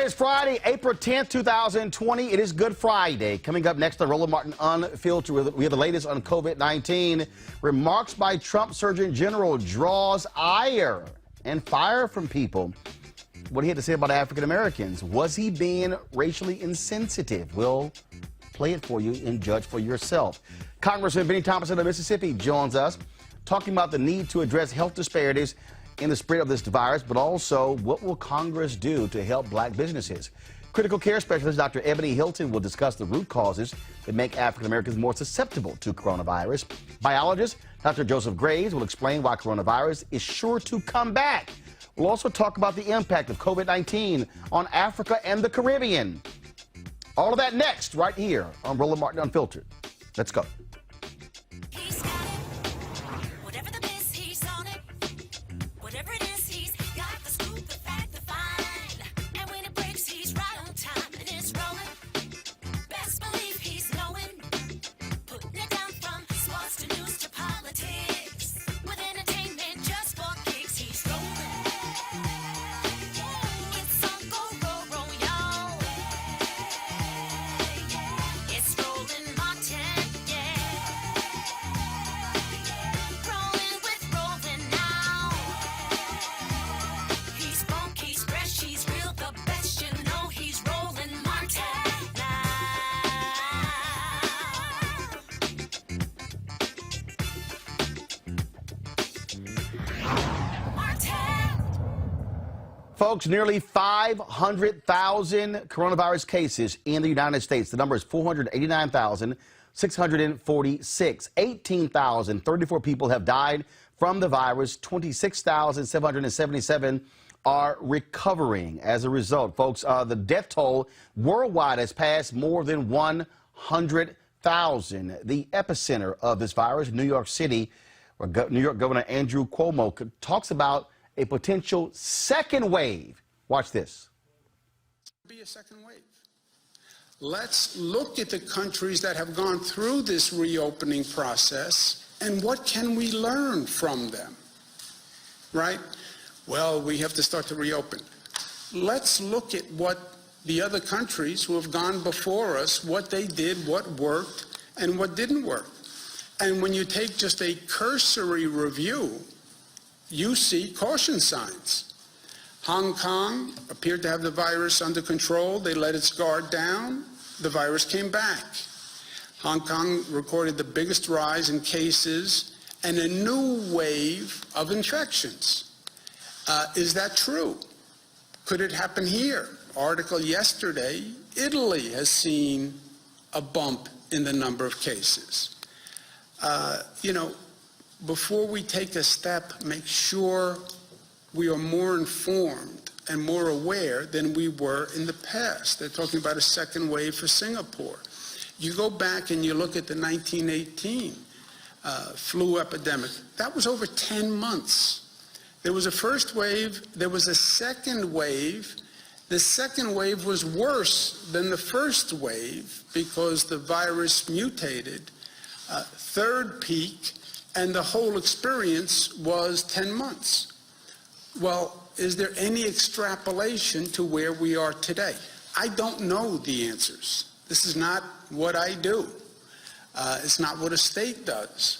is Friday, April 10th, 2020. It is Good Friday. Coming up next on Roland Martin Unfiltered, we have the latest on COVID-19. Remarks by Trump Surgeon General draws ire and fire from people. What he had to say about African Americans. Was he being racially insensitive? We'll play it for you and judge for yourself. Congressman Bennie Thompson of Mississippi joins us, talking about the need to address health disparities in the spread of this virus, but also what will Congress do to help black businesses. Critical care specialist Dr. Ebony Hilton will discuss the root causes that make African Americans more susceptible to coronavirus. Biologist Dr. Joseph Graves will explain why coronavirus is sure to come back. We'll also talk about the impact of COVID-19 on Africa and the Caribbean. All of that next, right here on Roland Martin Unfiltered. Let's go. Folks, nearly 500,000 coronavirus cases in the United States. The number is 489,646. 18,034 people have died from the virus. 26,777 are recovering as a result. Folks, the death toll worldwide has passed more than 100,000. The epicenter of this virus, New York City, where New York Governor Andrew Cuomo talks about a potential second wave. Watch this. Be a second wave. Let's look at the countries that have gone through this reopening process and what can we learn from them, right? Well, we have to start to reopen. Let's look at what the other countries who have gone before us, what they did, what worked, and what didn't work. And when you take just a cursory review, you see caution signs. Hong Kong appeared to have the virus under control. They let its guard down. The virus came back. Hong Kong recorded the biggest rise in cases and a new wave of infections. Is that true? Could it happen here? Article yesterday, Italy has seen a bump in the number of cases. Before we take a step, make sure we are more informed and more aware than we were in the past. They're talking about a second wave for Singapore. You go back and you look at the 1918 flu epidemic. That was over 10 months. There was a first wave. There was a second wave. The second wave was worse than the first wave because the virus mutated. Third peak, and the whole experience was 10 months. Well, is there any extrapolation to where we are today? I don't know the answers. This is not what I do. It's not what a state does.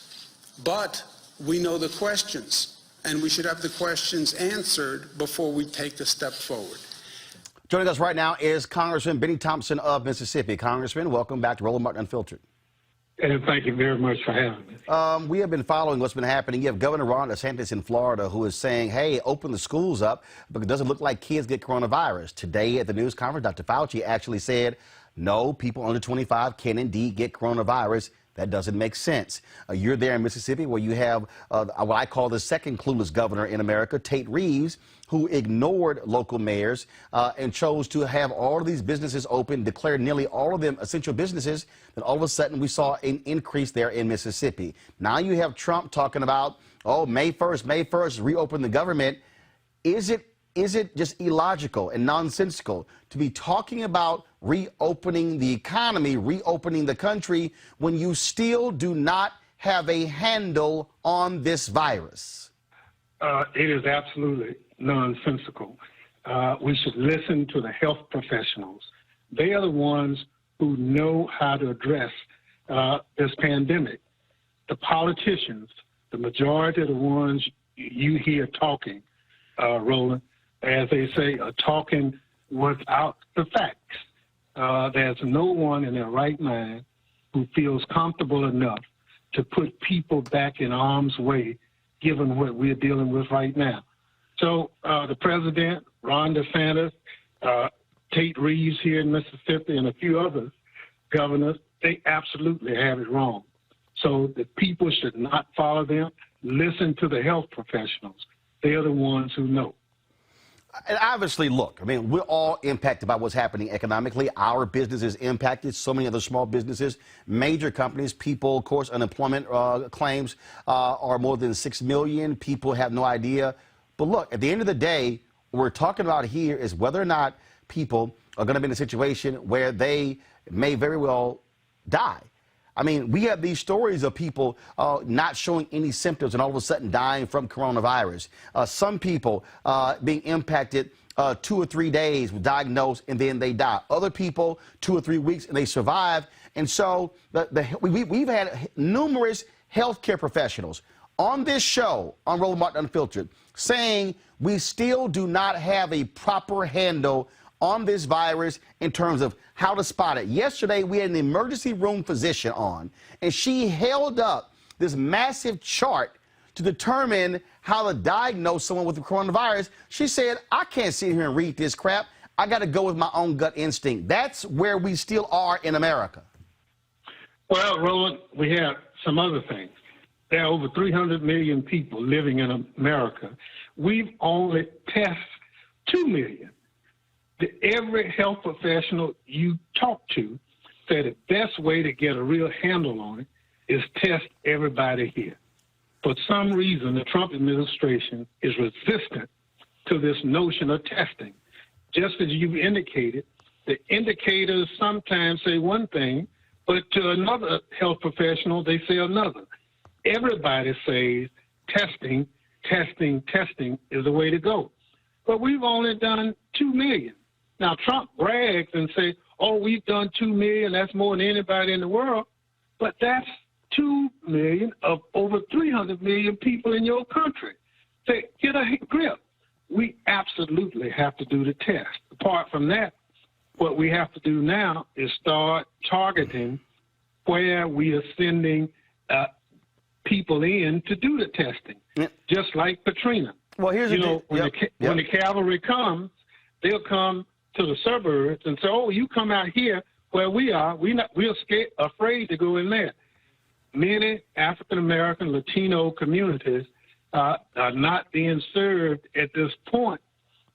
But we know the questions, and we should have the questions answered before we take a step forward. Joining us right now is Congressman Bennie Thompson of Mississippi. Congressman, welcome back to Roland Martin Unfiltered. And thank you very much for having me. We have been following what's been happening. You have Governor Ron DeSantis in Florida who is saying, hey, open the schools up, but it doesn't look like kids get coronavirus. Today at the news conference, Dr. Fauci actually said, no, people under 25 can indeed get coronavirus. That doesn't make sense. You're there in Mississippi where you have what I call the second clueless governor in America, Tate Reeves, who ignored local mayors and chose to have all of these businesses open, declared nearly all of them essential businesses. Then all of a sudden we saw an increase there in Mississippi. Now you have Trump talking about, oh, May 1st, reopen the government. Is it just illogical and nonsensical to be talking about reopening the economy, reopening the country, when you still do not have a handle on this virus? It is absolutely nonsensical. we should listen to the health professionals. They are the ones who know how to address this pandemic. The politicians, the majority of the ones you hear talking, Roland, as they say, are talking without the facts. There's no one in their right mind who feels comfortable enough to put people back in harm's way, given what we're dealing with right now. So the president, Ron DeSantis, Tate Reeves here in Mississippi, and a few other governors, they absolutely have it wrong. So the people should not follow them. Listen to the health professionals. They are the ones who know. And obviously, look, I mean, we're all impacted by what's happening economically. Our business is impacted. So many other small businesses, major companies, people, of course, unemployment claims are more than 6 million. People have no idea. But look, at the end of the day, what we're talking about here is whether or not people are going to be in a situation where they may very well die. I mean, we have these stories of people not showing any symptoms and all of a sudden dying from coronavirus. Some people being impacted 2 or 3 days, diagnosed, and then they die. Other people, 2 or 3 weeks, and they survive. And so we've had numerous healthcare professionals on this show, on Roland Martin Unfiltered, saying we still do not have a proper handle on this virus in terms of how to spot it. Yesterday, we had an emergency room physician on, and she held up this massive chart to determine how to diagnose someone with the coronavirus. She said, I can't sit here and read this crap. I got to go with my own gut instinct. That's where we still are in America. Well, Roland, we have some other things. There are over 300 million people living in America. We've only tested 2 million. Every health professional you talk to said the best way to get a real handle on it is test everybody here. For some reason, the Trump administration is resistant to this notion of testing. Just as you've indicated, the indicators sometimes say one thing, but to another health professional, they say another. Everybody says testing, testing, testing is the way to go. But we've only done 2 million. Now, Trump brags and says, oh, we've done 2 million. That's more than anybody in the world. But that's 2 million of over 300 million people in your country. Say, get a grip. We absolutely have to do the test. Apart from that, what we have to do now is start targeting where we are sending people in to do the testing, just like Katrina. Well, here's when the cavalry comes, they'll come to the suburbs and say, oh, you come out here where we are. We're scared, afraid to go in there. Many African-American, Latino communities are not being served at this point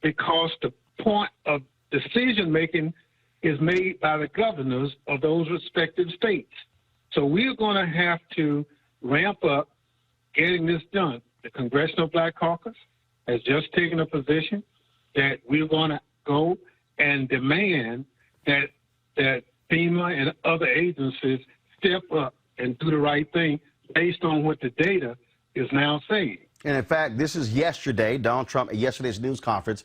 because the point of decision-making is made by the governors of those respective states. So we're going to have to ramp up getting this done. The Congressional Black Caucus has just taken a position that we're going to go and demand that FEMA and other agencies step up and do the right thing based on what the data is now saying. And in fact, this is yesterday, Donald Trump at yesterday's news conference,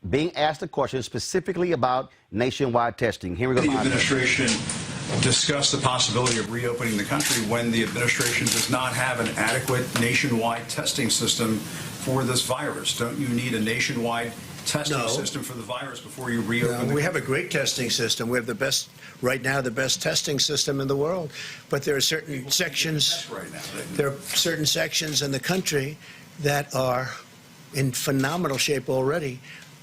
being asked a question specifically about nationwide testing. Here we go. The administration discussed the possibility of reopening the country when the administration does not have an adequate nationwide testing system for this virus. Don't you need a nationwide testing system for the virus before you reopen? We have a great testing system. We have the best, right now, the best testing system in the world. But there are certain sections, there are certain sections in the country that are in phenomenal shape already.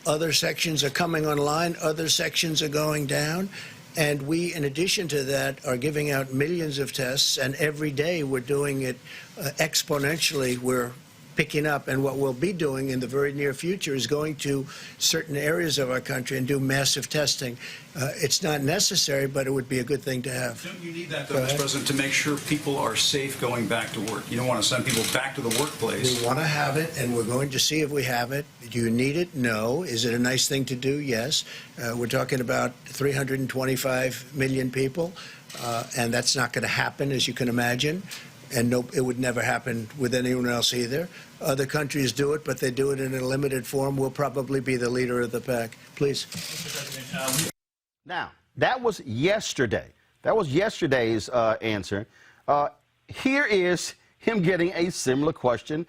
Other sections are coming online. Other sections are going down. And we, in addition to that, are giving out millions of tests. And every day we're doing it exponentially. We're picking up, and what we'll be doing in the very near future is going to certain areas of our country and do massive testing. It's not necessary, but it would be a good thing to have. Don't you need that, though, Mr. President, to make sure people are safe going back to work? You don't want to send people back to the workplace. We want to have it, and we're going to see if we have it. Do you need it? No. Is it a nice thing to do? Yes. We're talking about 325 million people, and that's not going to happen, as you can imagine. And no, it would never happen with anyone else either. Other countries do it, but they do it in a limited form. We'll probably be the leader of the pack. Please. Now, that was yesterday. That was yesterday's answer. Here is him getting a similar question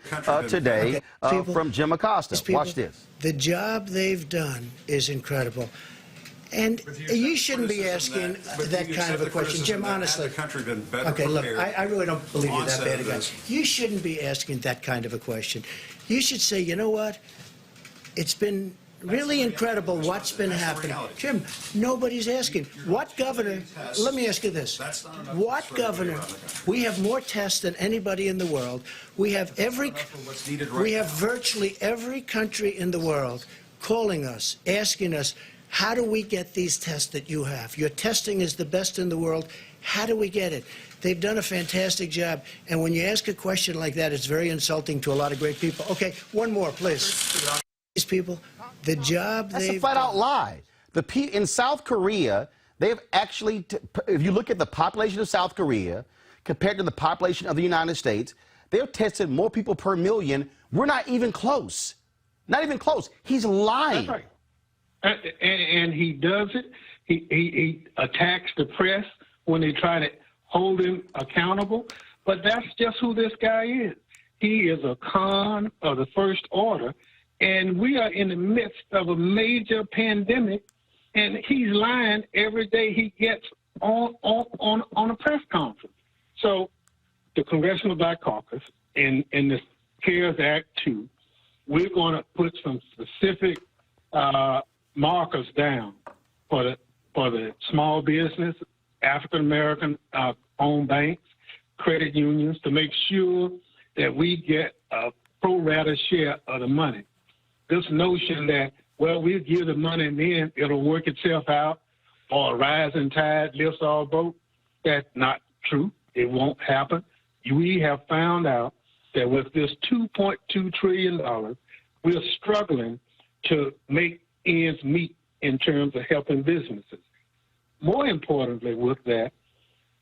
today from Jim Acosta. Watch this. The job they've done is incredible. And you shouldn't be asking that kind of a question. Jim, honestly. Had the country been better Okay, look, prepared I really don't believe you're that bad a guy. this? You shouldn't be asking that kind of a question. You should say, you know what? It's been really incredible what's been happening. Jim, nobody's asking. What governor, let me ask you this. What governor, we have more tests than anybody in the world. We have virtually every country in the world calling us, asking us, how do we get these tests that you have? Your testing is the best in the world. How do we get it? They've done a fantastic job. And when you ask a question like that, it's very insulting to a lot of great people. Okay, one more, please. These people, the job That's they've a flat-out done. lie. In South Korea, they've actually, if you look at the population of South Korea compared to the population of the United States, they've tested more people per million. We're not even close. Not even close. He's lying. That's right. And he does it. He attacks the press when they try to hold him accountable. But that's just who this guy is. He is a con of the first order. And we are in the midst of a major pandemic, and he's lying every day he gets on a press conference. So the Congressional Black Caucus in the CARES Act 2, we're going to put some specific markers down for the small business, African American owned banks, credit unions, to make sure that we get a pro rata share of the money. This notion that, well, we'll give the money and then it'll work itself out, or a rising tide lifts all boats, that's not true. It won't happen. We have found out that with this $2.2 trillion, we're struggling to make ends meet in terms of helping businesses. More importantly with that,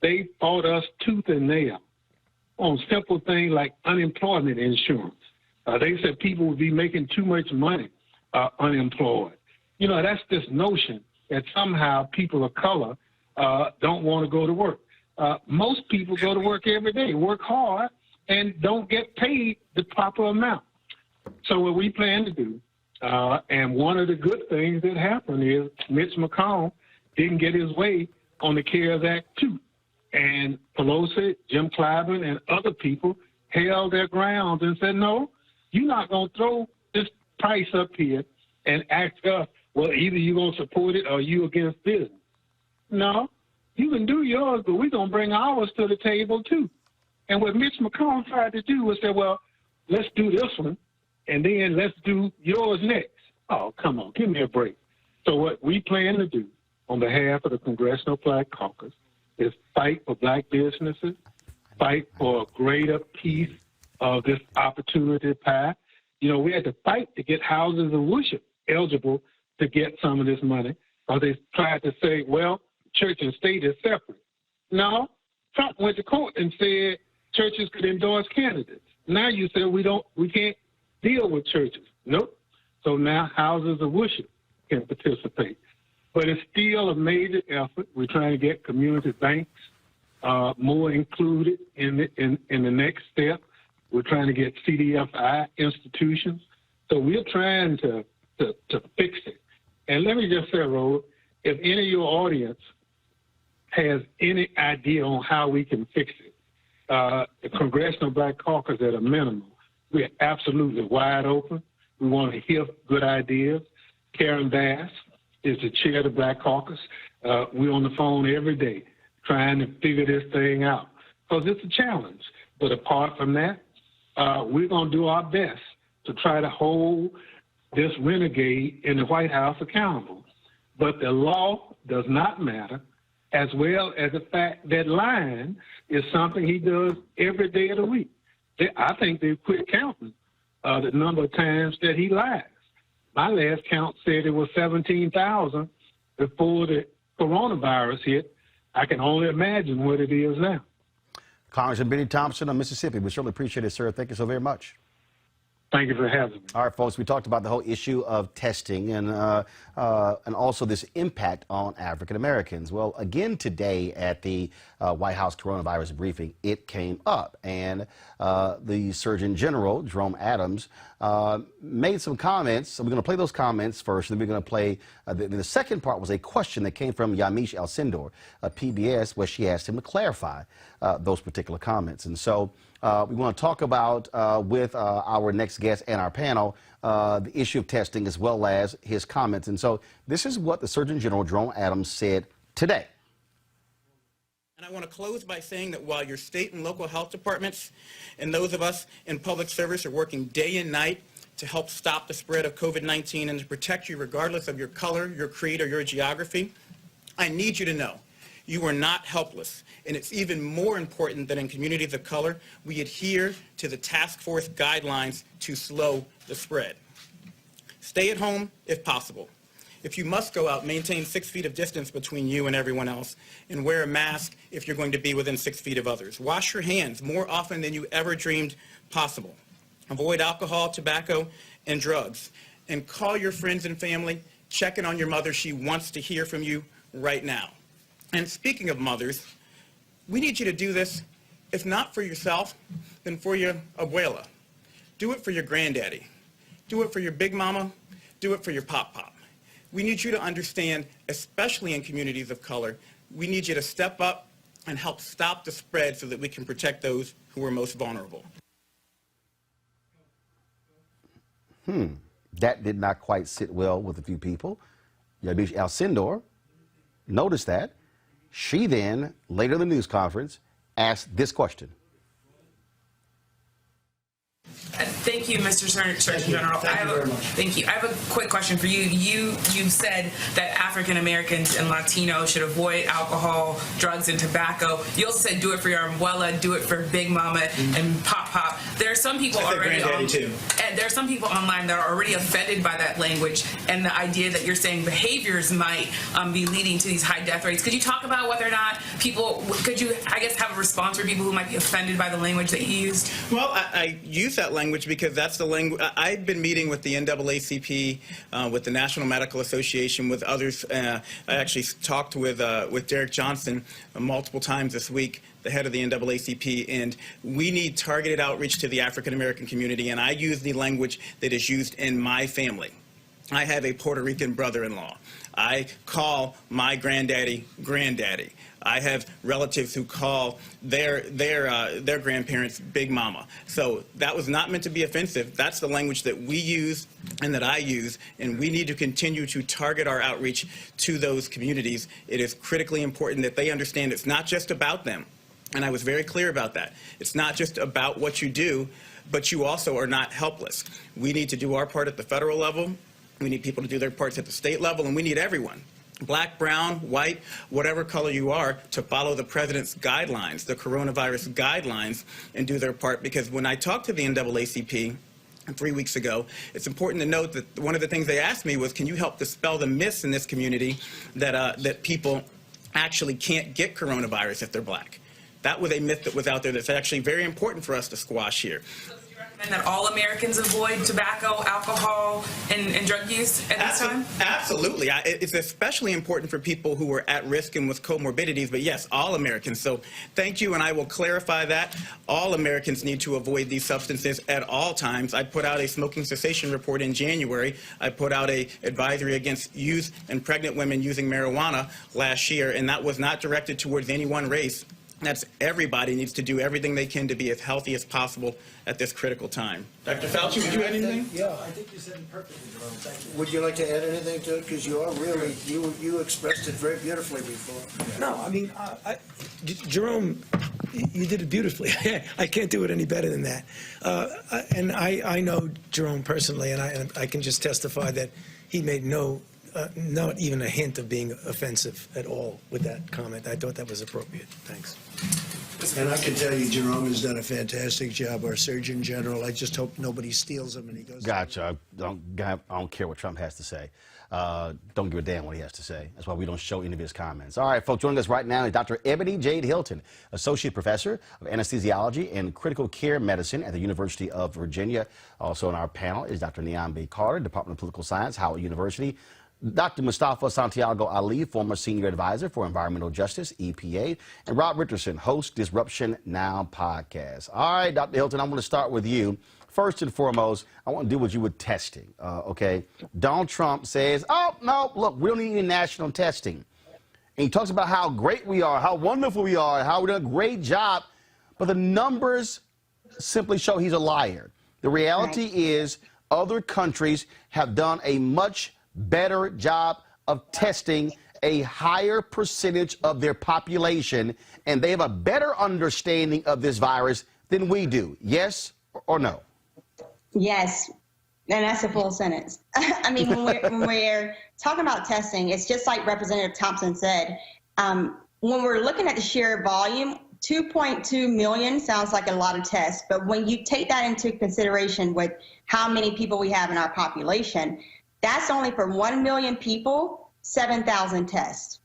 they fought us tooth and nail on simple things like unemployment insurance. They said people would be making too much money unemployed. You know, that's this notion that somehow people of color don't want to go to work. Most people go to work every day, work hard, and don't get paid the proper amount. So what we plan to do, and one of the good things that happened is Mitch McConnell didn't get his way on the CARES Act 2. And Pelosi, Jim Clyburn, and other people held their grounds and said, no, you're not going to throw this price up here and ask us, well, either you're going to support it or you against business. No, you can do yours, but we're going to bring ours to the table too. And what Mitch McConnell tried to do was say, well, let's do this one, and then let's do yours next. Oh, come on, give me a break. So what we plan to do on behalf of the Congressional Black Caucus is fight for black businesses, fight for a greater piece of this opportunity pie. You know, we had to fight to get houses of worship eligible to get some of this money. Or they tried to say, well, church and state is separate. No, Trump went to court and said churches could endorse candidates. Now you say we can't deal with churches. Nope. So now houses of worship can participate. But it's still a major effort. We're trying to get community banks more included in the next step. We're trying to get CDFI institutions. So we're trying to fix it. And let me just say, Roland, if any of your audience has any idea on how we can fix it, the Congressional Black Caucus at a minimum, we're absolutely wide open. We want to hear good ideas. Karen Bass is the chair of the Black Caucus. We're on the phone every day trying to figure this thing out because it's a challenge. But apart from that, we're going to do our best to try to hold this renegade in the White House accountable. But the law does not matter, as well as the fact that lying is something he does every day of the week. I think they've quit counting the number of times that he lies. My last count said it was 17,000 before the coronavirus hit. I can only imagine what it is now. Congressman Bennie Thompson of Mississippi. We certainly appreciate it, sir. Thank you so very much. Thank you for having me. All right, folks, we talked about the whole issue of testing and also this impact on African Americans. Well, again today at the White House coronavirus briefing, it came up, and the Surgeon General, Jerome Adams, made some comments. So we're going to play those comments first, and then we're going to play the second part was a question that came from Yamiche Alcindor of PBS, where she asked him to clarify those particular comments. And so we want to talk about with our next guest and our panel the issue of testing as well as his comments. And so this is what the Surgeon General, Jerome Adams, said today. And I want to close by saying that while your state and local health departments and those of us in public service are working day and night to help stop the spread of COVID-19 and to protect you regardless of your color, your creed, or your geography, I need you to know you are not helpless. And it's even more important that in communities of color, we adhere to the task force guidelines to slow the spread. Stay at home if possible. If you must go out, maintain 6 feet of distance between you and everyone else, and wear a mask if you're going to be within 6 feet of others. Wash your hands more often than you ever dreamed possible. Avoid alcohol, tobacco, and drugs. And call your friends and family. Check in on your mother. She wants to hear from you right now. And speaking of mothers, we need you to do this, if not for yourself, then for your abuela. Do it for your granddaddy. Do it for your big mama. Do it for your pop-pop. We need you to understand, especially in communities of color, we need you to step up and help stop the spread so that we can protect those who are most vulnerable. That did not quite sit well with a few people. Yamiche Alcindor noticed that. She then, later in the news conference, asked this question. Thank you, Mr. Surgeon General. Thank you. I have a quick question for you. You said that African Americans and Latinos should avoid alcohol, drugs, and tobacco. You also said do it for your abuela, do it for Big Mama and Pop Pop. There are some people already and there are some people online that are already offended by that language and the idea that you're saying behaviors might be leading to these high death rates. Could you talk about whether or not people could you, I guess, have a response for people who might be offended by the language that you used? Well, I use that language because that's the language. I've been meeting with the NAACP, with the National Medical Association, with others. I actually talked with Derek Johnson multiple times this week, the head of the NAACP, and we need targeted outreach to the African American community, and I use the language that is used in my family. I have a Puerto Rican brother-in-law. I call my granddaddy, granddaddy. I have relatives who call their grandparents Big Mama. So that was not meant to be offensive. That's the language that we use and that I use, and we need to continue to target our outreach to those communities. It is critically important that they understand it's not just about them, and I was very clear about that. It's not just about what you do, but you also are not helpless. We need to do our part at the federal level. We need people to do their parts at the state level, and we need everyone, black, brown, white, whatever color you are, to follow the president's guidelines, the coronavirus guidelines, and do their part. Because when I talked to the NAACP 3 weeks ago, it's important to note that one of the things they asked me was, can you help dispel the myths in this community that people actually can't get coronavirus if they're black? That was a myth that was out there that's actually very important for us to squash here. And that all Americans avoid tobacco, alcohol, and drug use at this time? Absolutely. It's especially important for people who are at risk and with comorbidities, but yes, all Americans. So thank you, and I will clarify that. All Americans need to avoid these substances at all times. I put out a smoking cessation report in January. I put out an advisory against youth and pregnant women using marijuana last year, and that was not directed towards any one race. That's everybody needs to do everything they can to be as healthy as possible at this critical time. Dr. Fauci, would you add anything? Yeah, I think you said it perfectly, Jerome. Thank you. Would you like to add anything to it? Because you are really, you expressed it very beautifully before. No, I mean, Jerome, you did it beautifully. I can't do it any better than that. And I know Jerome personally, and I can just testify that he made not even a hint of being offensive at all with that comment. I thought that was appropriate. Thanks. And I can tell you, Jerome has done a fantastic job, our Surgeon General. I just hope nobody steals him and he goes. Gotcha. I don't care what Trump has to say. Don't give a damn what he has to say. That's why we don't show any of his comments. All right, folks, joining us right now is Dr. Ebony Jade Hilton, Associate Professor of Anesthesiology and Critical Care Medicine at the University of Virginia. Also on our panel is Dr. Neon B. Carter, Department of Political Science, Howard University. Dr. Mustafa Santiago Ali, former Senior Advisor for Environmental Justice, EPA, and Rob Richardson, host Disruption Now podcast. All right, Dr. Hilton, I want to start with you. First and foremost, I want to deal with you with testing, okay? Donald Trump says, oh, no, look, we don't need any national testing. And he talks about how great we are, how wonderful we are, how we're doing a great job. But the numbers simply show he's a liar. The reality is other countries have done a much better job of testing a higher percentage of their population, and they have a better understanding of this virus than we do. Yes or no? Yes, and that's a full sentence. I mean, when we're talking about testing, it's just like Representative Thompson said. When we're looking at the sheer volume, 2.2 million sounds like a lot of tests, but when you take that into consideration with how many people we have in our population, that's only for 1 million people, 7,000 tests.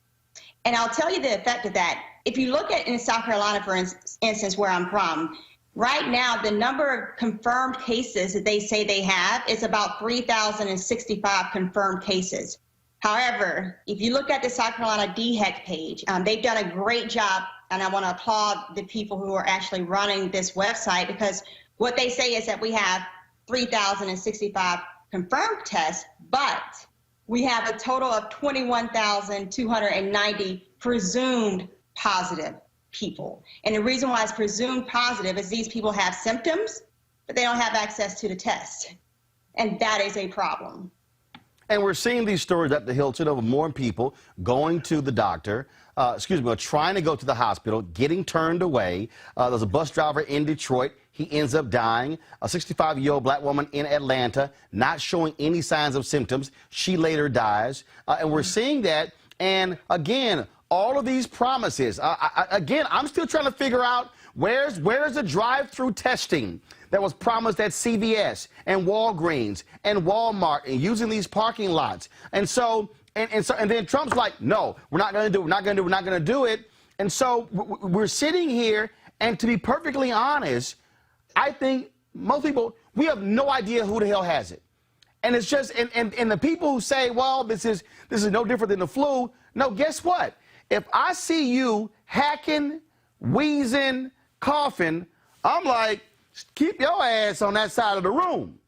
And I'll tell you the effect of that. If you look at in South Carolina, for instance, where I'm from, right now, the number of confirmed cases that they say they have is about 3,065 confirmed cases. However, if you look at the South Carolina DHEC page, they've done a great job, and I want to applaud the people who are actually running this website, because what they say is that we have 3,065 confirmed tests, but we have a total of 21,290 presumed positive people. And the reason why it's presumed positive is these people have symptoms, but they don't have access to the test. And that is a problem. And we're seeing these stories at the Hilton of more people going to the doctor, trying to go to the hospital, getting turned away. There's a bus driver in Detroit. He ends up dying. A 65-year-old black woman in Atlanta, not showing any signs of symptoms. She later dies. And we're seeing that. And again, all of these promises. I'm still trying to figure out where's the drive-through testing that was promised at CVS and Walgreens and Walmart and using these parking lots. And then Trump's like, no, we're not going to do it. We're not going to do it. We're not going to do it. And so we're sitting here, and to be perfectly honest, I think most people, we have no idea who the hell has it. And it's just, and the people who say, well, this is no different than the flu. No, guess what? If I see you hacking, wheezing, coughing, I'm like, keep your ass on that side of the room,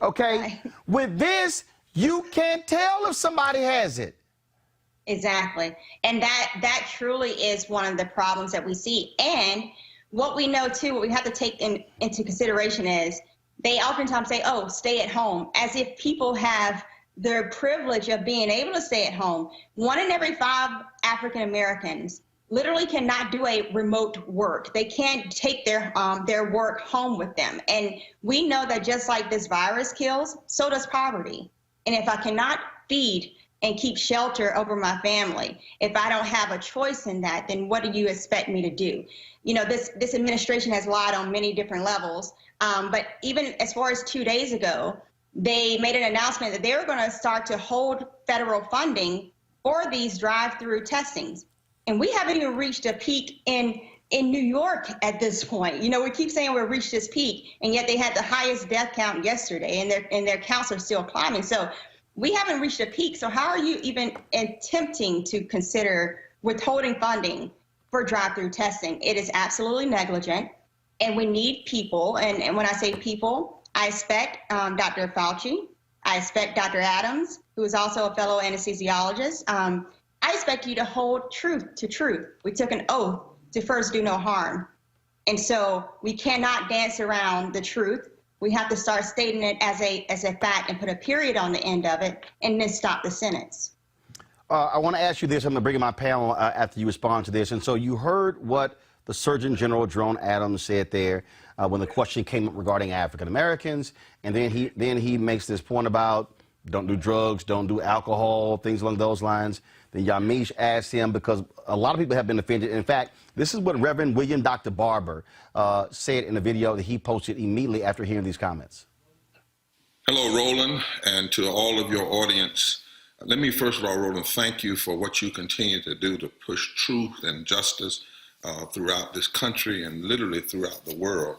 okay? Right. With this, you can't tell if somebody has it. Exactly. And that truly is one of the problems that we see. And what we know, too, what we have to take into consideration is they oftentimes say, oh, stay at home, as if people have the privilege of being able to stay at home. 1 in every 5 African Americans literally cannot do a remote work. They can't take their work home with them. And we know that just like this virus kills, so does poverty. And if I cannot feed and keep shelter over my family, if I don't have a choice in that, then what do you expect me to do? You know, this administration has lied on many different levels. But even as far as 2 days ago, they made an announcement that they were going to start to hold federal funding for these drive-through testings. And we haven't even reached a peak in New York at this point. You know, we keep saying we've reached this peak, and yet they had the highest death count yesterday, and their counts are still climbing. So we haven't reached a peak. So how are you even attempting to consider withholding funding for drive-through testing? It is absolutely negligent, and we need people. And when I say people, I expect Dr. Fauci, I expect Dr. Adams, who is also a fellow anesthesiologist. I expect you to hold truth to truth. We took an oath to first do no harm. And so we cannot dance around the truth. We have to start stating it as a fact and put a period on the end of it, and then stop the sentence. I want to ask you this. I'm going to bring in my panel after you respond to this. And so you heard what the Surgeon General, Jerome Adams, said there when the question came up regarding African Americans. And then he makes this point about don't do drugs, don't do alcohol, things along those lines. Then Yamiche asked him, because a lot of people have been offended. In fact, this is what Reverend William Dr. Barber said in a video that he posted immediately after hearing these comments. Hello, Roland, and to all of your audience. Let me first of all, Roland, thank you for what you continue to do to push truth and justice throughout this country and literally throughout the world.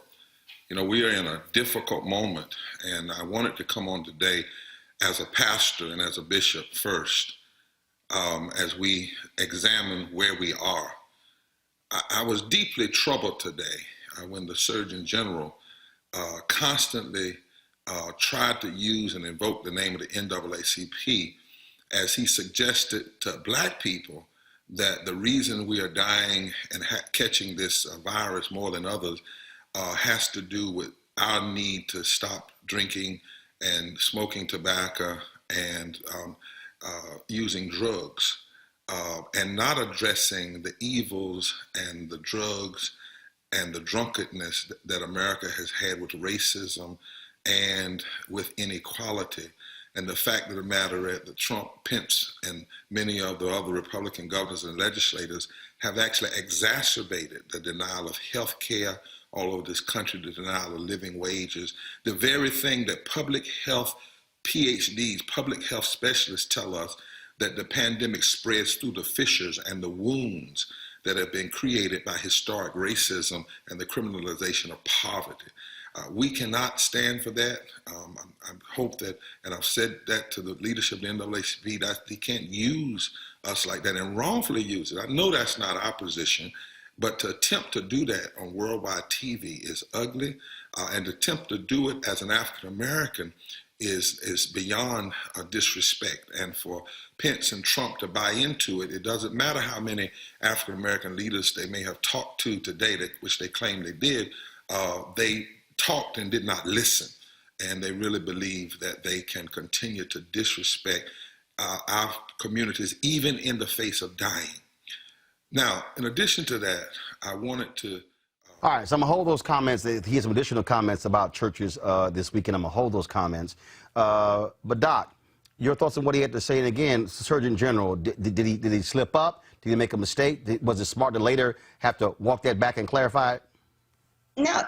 You know, we are in a difficult moment, and I wanted to come on today as a pastor and as a bishop first, as we examine where we are. I was deeply troubled today when the Surgeon General constantly tried to use and invoke the name of the NAACP as he suggested to Black people that the reason we are dying and catching this virus more than others has to do with our need to stop drinking and smoking tobacco and using drugs, and not addressing the evils and the drugs and the drunkenness that America has had with racism and with inequality. And the fact of the matter is that Trump, Pence, and many of the other Republican governors and legislators have actually exacerbated the denial of health care all over this country, the denial of living wages, the very thing that public health PhDs, public health specialists tell us, that the pandemic spreads through the fissures and the wounds that have been created by historic racism and the criminalization of poverty. We cannot stand for that. I hope that, and I've said that to the leadership of the NAACP, that they can't use us like that and wrongfully use it. I know that's not our position, but to attempt to do that on worldwide TV is ugly, and to attempt to do it as an African American is beyond disrespect. And for Pence and Trump to buy into it, it doesn't matter how many African American leaders they may have talked to today, which they claim they did, they talked and did not listen, and they really believe that they can continue to disrespect our communities, even in the face of dying. Now, in addition to that, I wanted to... All right, so I'm going to hold those comments. He has some additional comments about churches this weekend. I'm going to hold those comments. But, Doc, your thoughts on what he had to say? And again, Surgeon General, did he slip up? Did he make a mistake? Was it smart to later have to walk that back and clarify it? No,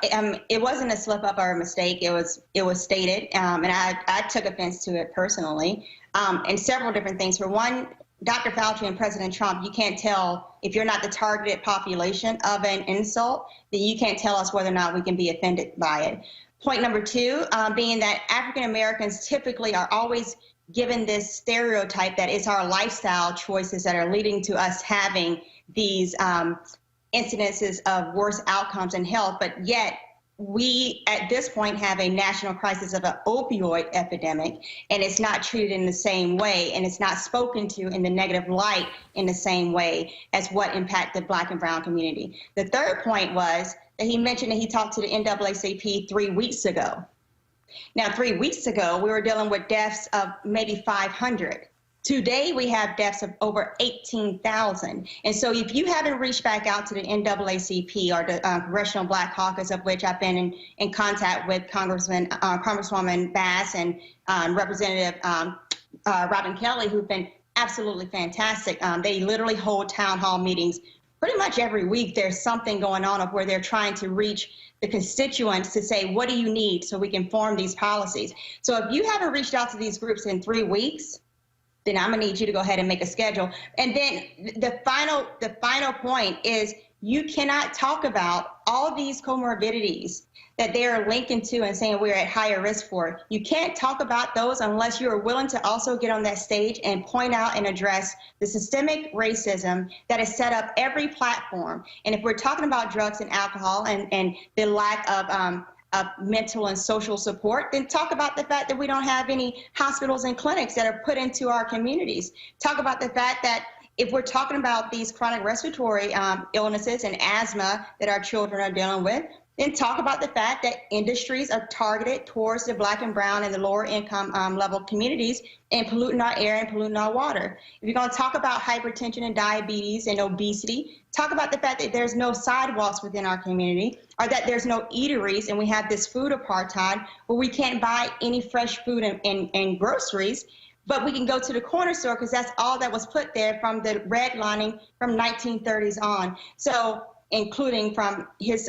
it wasn't a slip up or a mistake. It was stated, and I took offense to it personally, and several different things. For one, Dr. Fauci and President Trump, you can't tell if you're not the targeted population of an insult, then you can't tell us whether or not we can be offended by it. Point number two, being that African Americans typically are always given this stereotype that it's our lifestyle choices that are leading to us having these incidences of worse outcomes in health, but yet we at this point have a national crisis of an opioid epidemic, and it's not treated in the same way, and it's not spoken to in the negative light in the same way as what impacted Black and brown community. The third point was that he mentioned that he talked to the NAACP 3 weeks ago. Now, 3 weeks ago, we were dealing with deaths of maybe 500. Today, we have deaths of over 18,000. And so if you haven't reached back out to the NAACP or the Congressional Black Caucus, of which I've been in contact with Congresswoman Bass and Representative Robin Kelly, who've been absolutely fantastic. They literally hold town hall meetings pretty much every week. There's something going on of where they're trying to reach the constituents to say, what do you need so we can form these policies? So if you haven't reached out to these groups in 3 weeks, then I'm gonna need you to go ahead and make a schedule. And then the final point is you cannot talk about all these comorbidities that they are linking to and saying we're at higher risk for. You can't talk about those unless you are willing to also get on that stage and point out and address the systemic racism that has set up every platform. And if we're talking about drugs and alcohol and the lack of mental and social support, then talk about the fact that we don't have any hospitals and clinics that are put into our communities. Talk about the fact that if we're talking about these chronic respiratory illnesses and asthma that our children are dealing with, then talk about the fact that industries are targeted towards the Black and brown and the lower income level communities and polluting our air and polluting our water. If you're going to talk about hypertension and diabetes and obesity, talk about the fact that there's no sidewalks within our community, or that there's no eateries, and we have this food apartheid where we can't buy any fresh food and groceries. But we can go to the corner store because that's all that was put there from the redlining from 1930s on. So including from his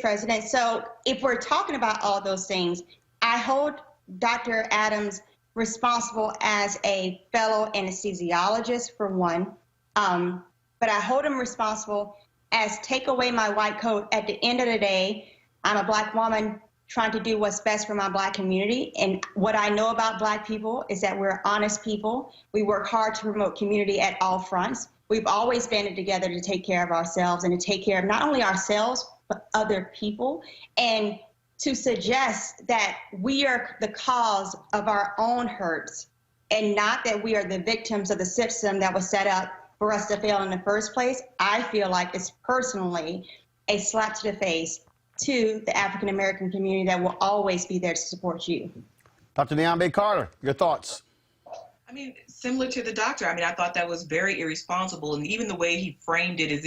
president. So if we're talking about all those things, I hold Dr. Adams responsible as a fellow anesthesiologist for one, but I hold him responsible as take away my white coat. At the end of the day, I'm a Black woman trying to do what's best for my Black community. And what I know about Black people is that we're honest people. We work hard to promote community at all fronts. We've always banded together to take care of ourselves and to take care of not only ourselves, but other people. And to suggest that we are the cause of our own hurts and not that we are the victims of the system that was set up for us to fail in the first place, I feel like it's personally a slap to the face to the African-American community that will always be there to support you. Dr. Nyambe Carter, your thoughts? I mean, similar to the doctor, I mean, I thought that was very irresponsible. And even the way he framed it as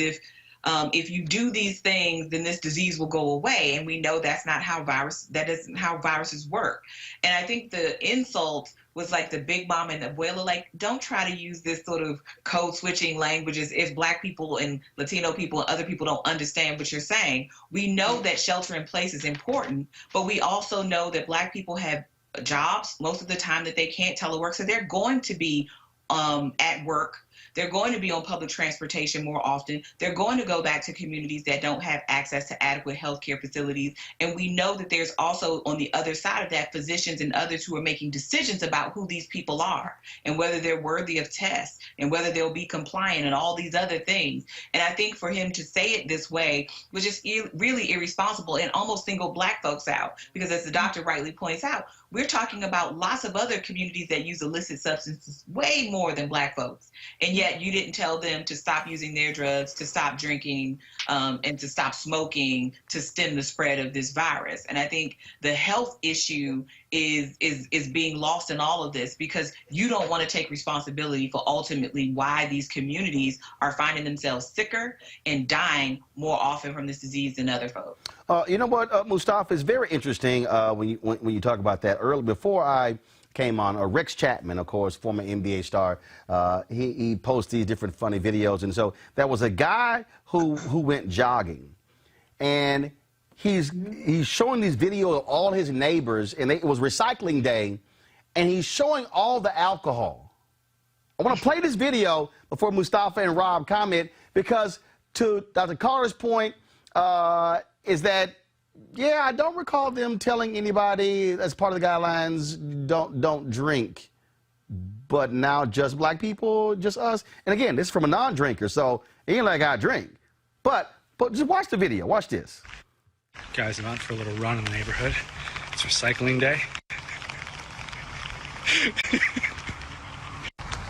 if you do these things, then this disease will go away. And we know that isn't how viruses work. And I think the insult was like the big mom and the abuela, like, don't try to use this sort of code switching languages if Black people and Latino people and other people don't understand what you're saying. We know that shelter in place is important, but we also know that Black people have jobs most of the time that they can't telework. So they're going to be at work. They're going to be on public transportation more often. They're going to go back to communities that don't have access to adequate healthcare facilities. And we know that there's also on the other side of that physicians and others who are making decisions about who these people are and whether they're worthy of tests and whether they'll be compliant and all these other things. And I think for him to say it this way was just really irresponsible and almost single Black folks out, because as the doctor rightly points out, we're talking about lots of other communities that use illicit substances way more than Black folks. And yet you didn't tell them to stop using their drugs, to stop drinking, and to stop smoking to stem the spread of this virus. And I think the health issue is being lost in all of this because you don't want to take responsibility for ultimately why these communities are finding themselves sicker and dying more often from this disease than other folks. You know what, Mustafa, is very interesting when you talk about that. Early before I came on, Rex Chapman, of course, former NBA star, he posts these different funny videos, and so there was a guy who went jogging, and he's showing these videos of all his neighbors, and it was recycling day, and he's showing all the alcohol. I want to play this video before Mustafa and Rob comment, because to Dr. Carter's point, is that, yeah, I don't recall them telling anybody as part of the guidelines, don't drink. But now just Black people, just us. And again, this is from a non-drinker, so it ain't like I drink. But just watch the video. Watch this. Guys, I'm out for a little run in the neighborhood. It's recycling day.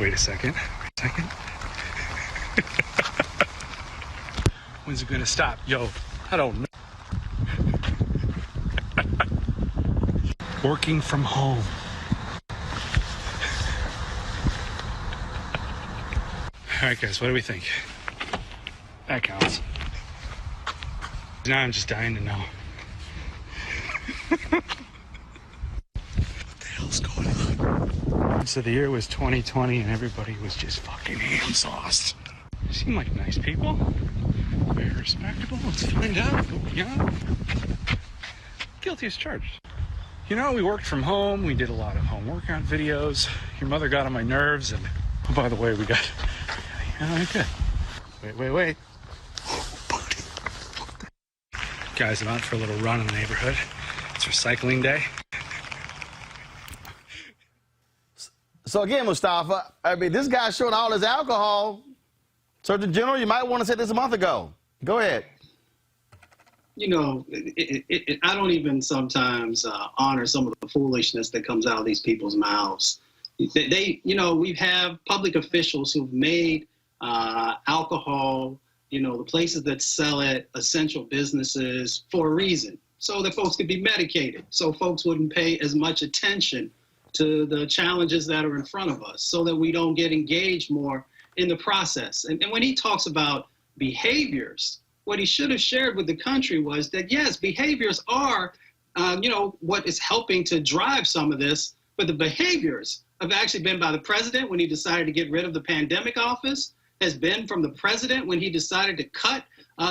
Wait a second. When's it gonna stop? Yo, I don't know. Working from home. All right, guys, what do we think? That counts. Now I'm just dying to know. What the hell's going on? So the year was 2020 and everybody was just fucking ham-sauced. They seem like nice people. Very respectable. Let's find out. Yeah. Guilty as charged. You know, we worked from home. We did a lot of home workout videos. Your mother got on my nerves. And, oh, by the way, we got... Okay. Wait. Guys, I'm out for a little run in the neighborhood. It's recycling day. So again, Mustafa, I mean, this guy's showing all his alcohol. Surgeon General, you might want to say this a month ago. Go ahead. You know, I don't even sometimes honor some of the foolishness that comes out of these people's mouths. We have public officials who've made alcohol, the places that sell it, essential businesses for a reason, so that folks could be medicated, so folks wouldn't pay as much attention to the challenges that are in front of us, so that we don't get engaged more in the process. And when he talks about behaviors, what he should have shared with the country was that, yes, behaviors are, what is helping to drive some of this, but the behaviors have actually been by the president when he decided to get rid of the pandemic office, has been from the president when he decided to cut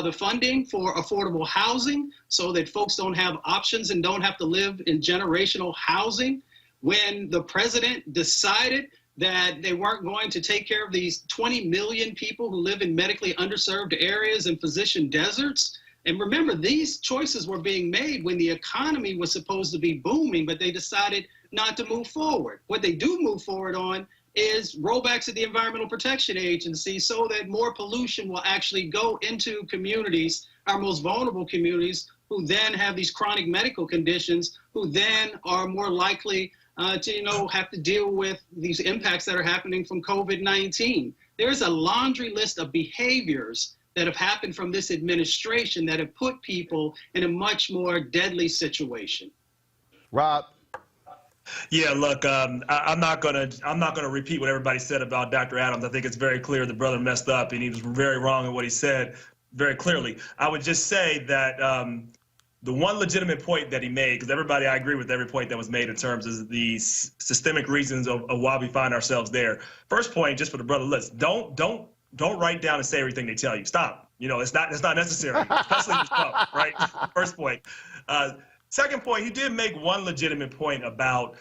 the funding for affordable housing so that folks don't have options and don't have to live in generational housing. When the president decided that they weren't going to take care of these 20 million people who live in medically underserved areas and physician deserts. And remember, these choices were being made when the economy was supposed to be booming, but they decided not to move forward. What they do move forward on is rollbacks at the Environmental Protection Agency so that more pollution will actually go into communities, our most vulnerable communities, who then have these chronic medical conditions, who then are more likely to, have to deal with these impacts that are happening from COVID-19. There's a laundry list of behaviors that have happened from this administration that have put people in a much more deadly situation. Rob. Yeah, look, I'm not gonna repeat what everybody said about Dr. Adams. I think it's very clear the brother messed up and he was very wrong in what he said very clearly. I would just say that the one legitimate point that he made, because I agree with every point that was made in terms of the systemic reasons of why we find ourselves there. First point, just for the brother, listen, don't write down and say everything they tell you. Stop. It's not necessary, especially in this stuff, right? First point. Second point, he did make one legitimate point about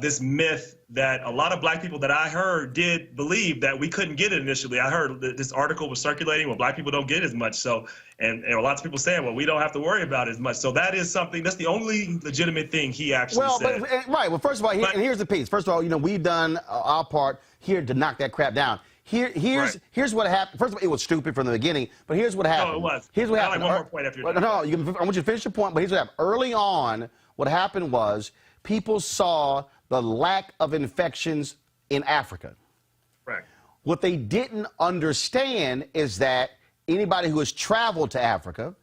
this myth that a lot of black people that I heard did believe that we couldn't get it initially. I heard that this article was circulating, well, black people don't get as much. So, and lots of people saying, well, we don't have to worry about it as much. So that is something, that's the only legitimate thing he actually said. Right. Well, first of all, and here's the piece. First of all, we've done our part here to knock that crap down. Here's what happened. First of all, it was stupid from the beginning, but here's what happened. No, it was. Here's what happened. Like one more point after you're done. No, I want you to finish your point, but here's what happened. Early on, what happened was people saw the lack of infections in Africa. Right. What they didn't understand is that anybody who has traveled to Africa,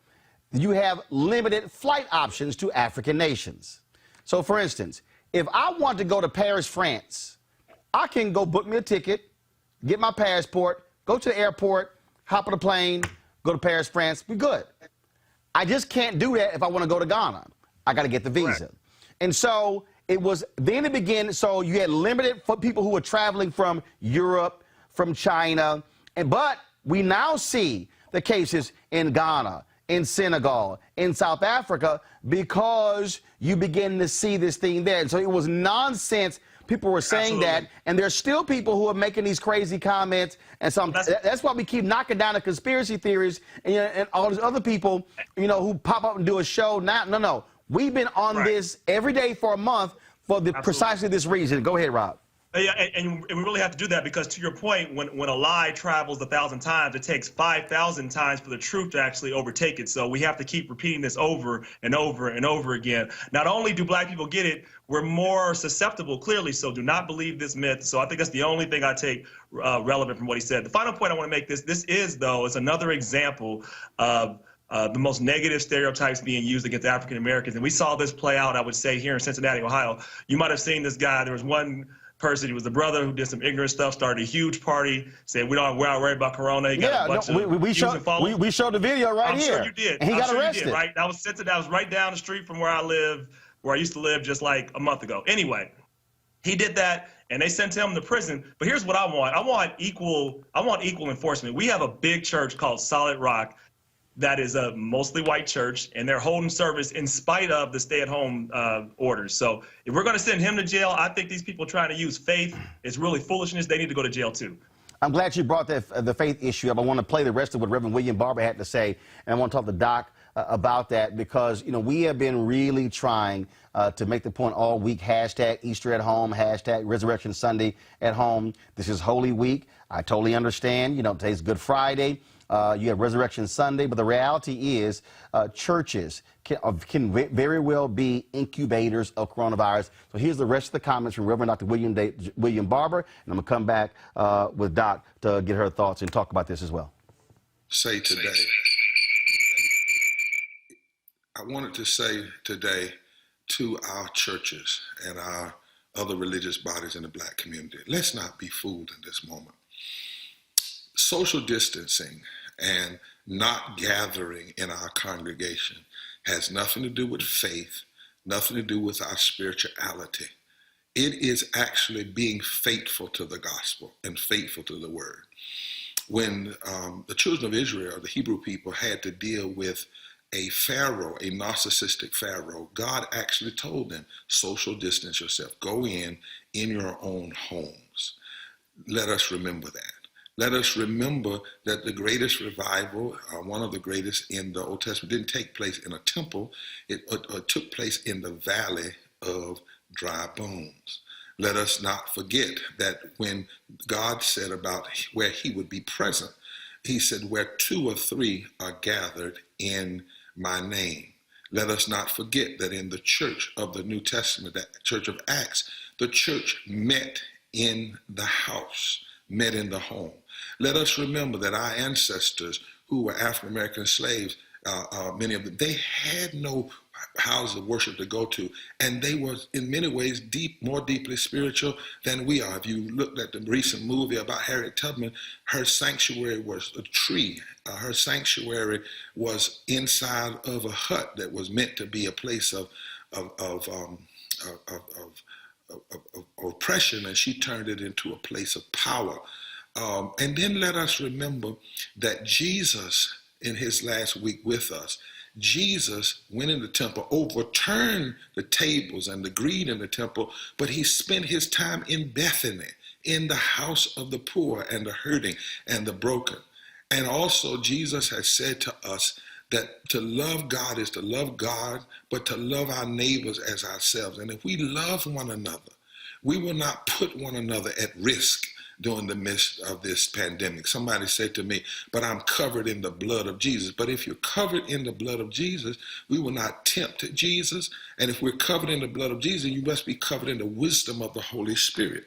you have limited flight options to African nations. So, for instance, if I want to go to Paris, France, I can go book me a ticket, get my passport, go to the airport, hop on a plane, go to Paris, France, we're good. I just can't do that if I want to go to Ghana. I got to get the visa. Right. And so it was, then it began, so you had limited for people who were traveling from Europe, from China, but we now see the cases in Ghana, in Senegal, in South Africa, because you begin to see this thing there. And so it was nonsense. People were saying that, and there's still people who are making these crazy comments, and so that's why we keep knocking down the conspiracy theories and all these other people, who pop up and do a show. No. We've been on this every day for a month for precisely this reason. Go ahead, Rob. Yeah, and we really have to do that because, to your point, when a lie travels 1,000 times, it takes 5,000 times for the truth to actually overtake it. So we have to keep repeating this over and over and over again. Not only do black people get it, we're more susceptible, clearly, so do not believe this myth. So I think that's the only thing I take relevant from what he said. The final point I want to make, this is another example of the most negative stereotypes being used against African Americans. And we saw this play out, I would say, here in Cincinnati, Ohio. You might have seen this guy. There was one person, he was the brother who did some ignorant stuff, started a huge party, said we're not worried about Corona. He got a bunch of we showed the video right I'm here. Sure you did. And he got arrested. You did, right? That was right down the street from where I used to live just like a month ago. Anyway, he did that and they sent him to prison. But here's what I want. I want equal enforcement. We have a big church called Solid Rock that is a mostly white church, and they're holding service in spite of the stay-at-home orders. So if we're going to send him to jail, I think these people trying to use faith is really foolishness. They need to go to jail too. I'm glad you brought the faith issue up. I want to play the rest of what Reverend William Barber had to say, and I want to talk to Doc about that because, we have been really trying to make the point all week, hashtag Easter at home, hashtag Resurrection Sunday at home. This is Holy Week. I totally understand. Today's Good Friday. You have Resurrection Sunday, but the reality is churches can very well be incubators of coronavirus. So here's the rest of the comments from Reverend Dr. William Barber, and I'm going to come back with Doc to get her thoughts and talk about this as well. Say today. I wanted to say today to our churches and our other religious bodies in the black community, let's not be fooled in this moment. Social distancing and not gathering in our congregation has nothing to do with faith, nothing to do with our spirituality. It is actually being faithful to the gospel and faithful to the word. When the children of Israel, the Hebrew people, had to deal with a Pharaoh, a narcissistic Pharaoh, God actually told them, social distance yourself. Go in your own homes. Let us remember that. Let us remember that the greatest revival, one of the greatest in the Old Testament, didn't take place in a temple. It took place in the valley of dry bones. Let us not forget that when God said about where he would be present, he said, where 2 or 3 are gathered in my name. Let us not forget that in the church of the New Testament, that church of Acts, the church met in the house, met in the home. Let us remember that our ancestors who were African-American slaves, many of them, they had no house of worship to go to, and they were in many ways more deeply spiritual than we are. If you looked at the recent movie about Harriet Tubman, her sanctuary was a tree. Her sanctuary was inside of a hut that was meant to be a place of oppression, and she turned it into a place of power. And then let us remember that Jesus, in his last week with us, Jesus went in the temple, overturned the tables and the greed in the temple, but he spent his time in Bethany, in the house of the poor and the hurting and the broken. And also Jesus has said to us that to love God is to love God, but to love our neighbors as ourselves. And if we love one another, we will not put one another at risk during the midst of this pandemic. Somebody said to me, but I'm covered in the blood of Jesus. But if you're covered in the blood of Jesus, we will not tempt Jesus. And if we're covered in the blood of Jesus, you must be covered in the wisdom of the Holy Spirit.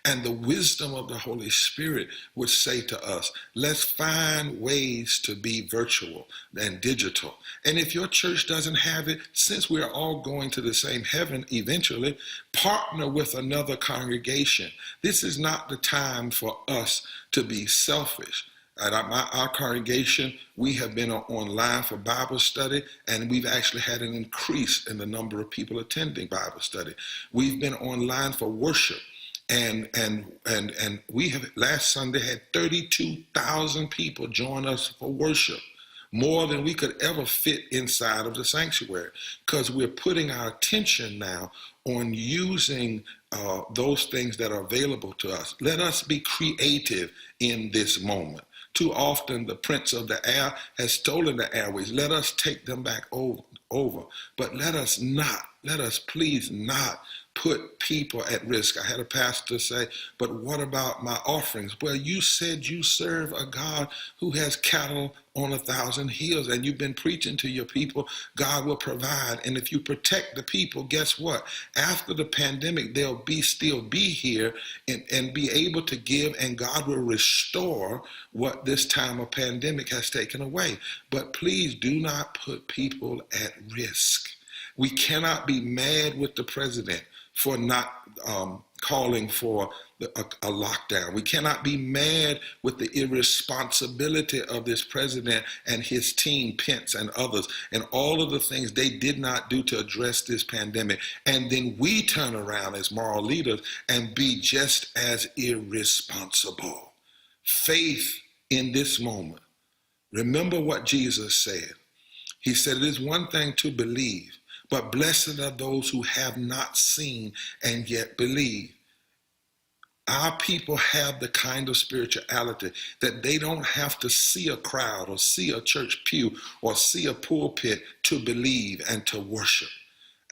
And the wisdom of the Holy Spirit would say to us, let's find ways to be virtual and digital. And if your church doesn't have it, since we're all going to the same heaven eventually, partner with another congregation. This is not the time for us to be selfish. At our congregation, we have been online for Bible study, and we've actually had an increase in the number of people attending Bible study. We've been online for worship. And we have last Sunday had 32,000 people join us for worship, more than we could ever fit inside of the sanctuary, because we're putting our attention now on using those things that are available to us. Let us be creative in this moment. Too often the prince of the air has stolen the airways. Let us take them back over. But let us please not put people at risk. I had a pastor say, but what about my offerings? Well, you said you serve a God who has cattle on 1,000 hills, and you've been preaching to your people, God will provide. And if you protect the people, guess what? After the pandemic, they'll still be here and be able to give, and God will restore what this time of pandemic has taken away. But please do not put people at risk. We cannot be mad with the president for not calling for a lockdown. We cannot be mad with the irresponsibility of this president and his team, Pence and others, and all of the things they did not do to address this pandemic. And then we turn around as moral leaders and be just as irresponsible. Faith in this moment. Remember what Jesus said. He said, it is one thing to believe, but blessed are those who have not seen and yet believe. Our people have the kind of spirituality that they don't have to see a crowd or see a church pew or see a pulpit to believe and to worship.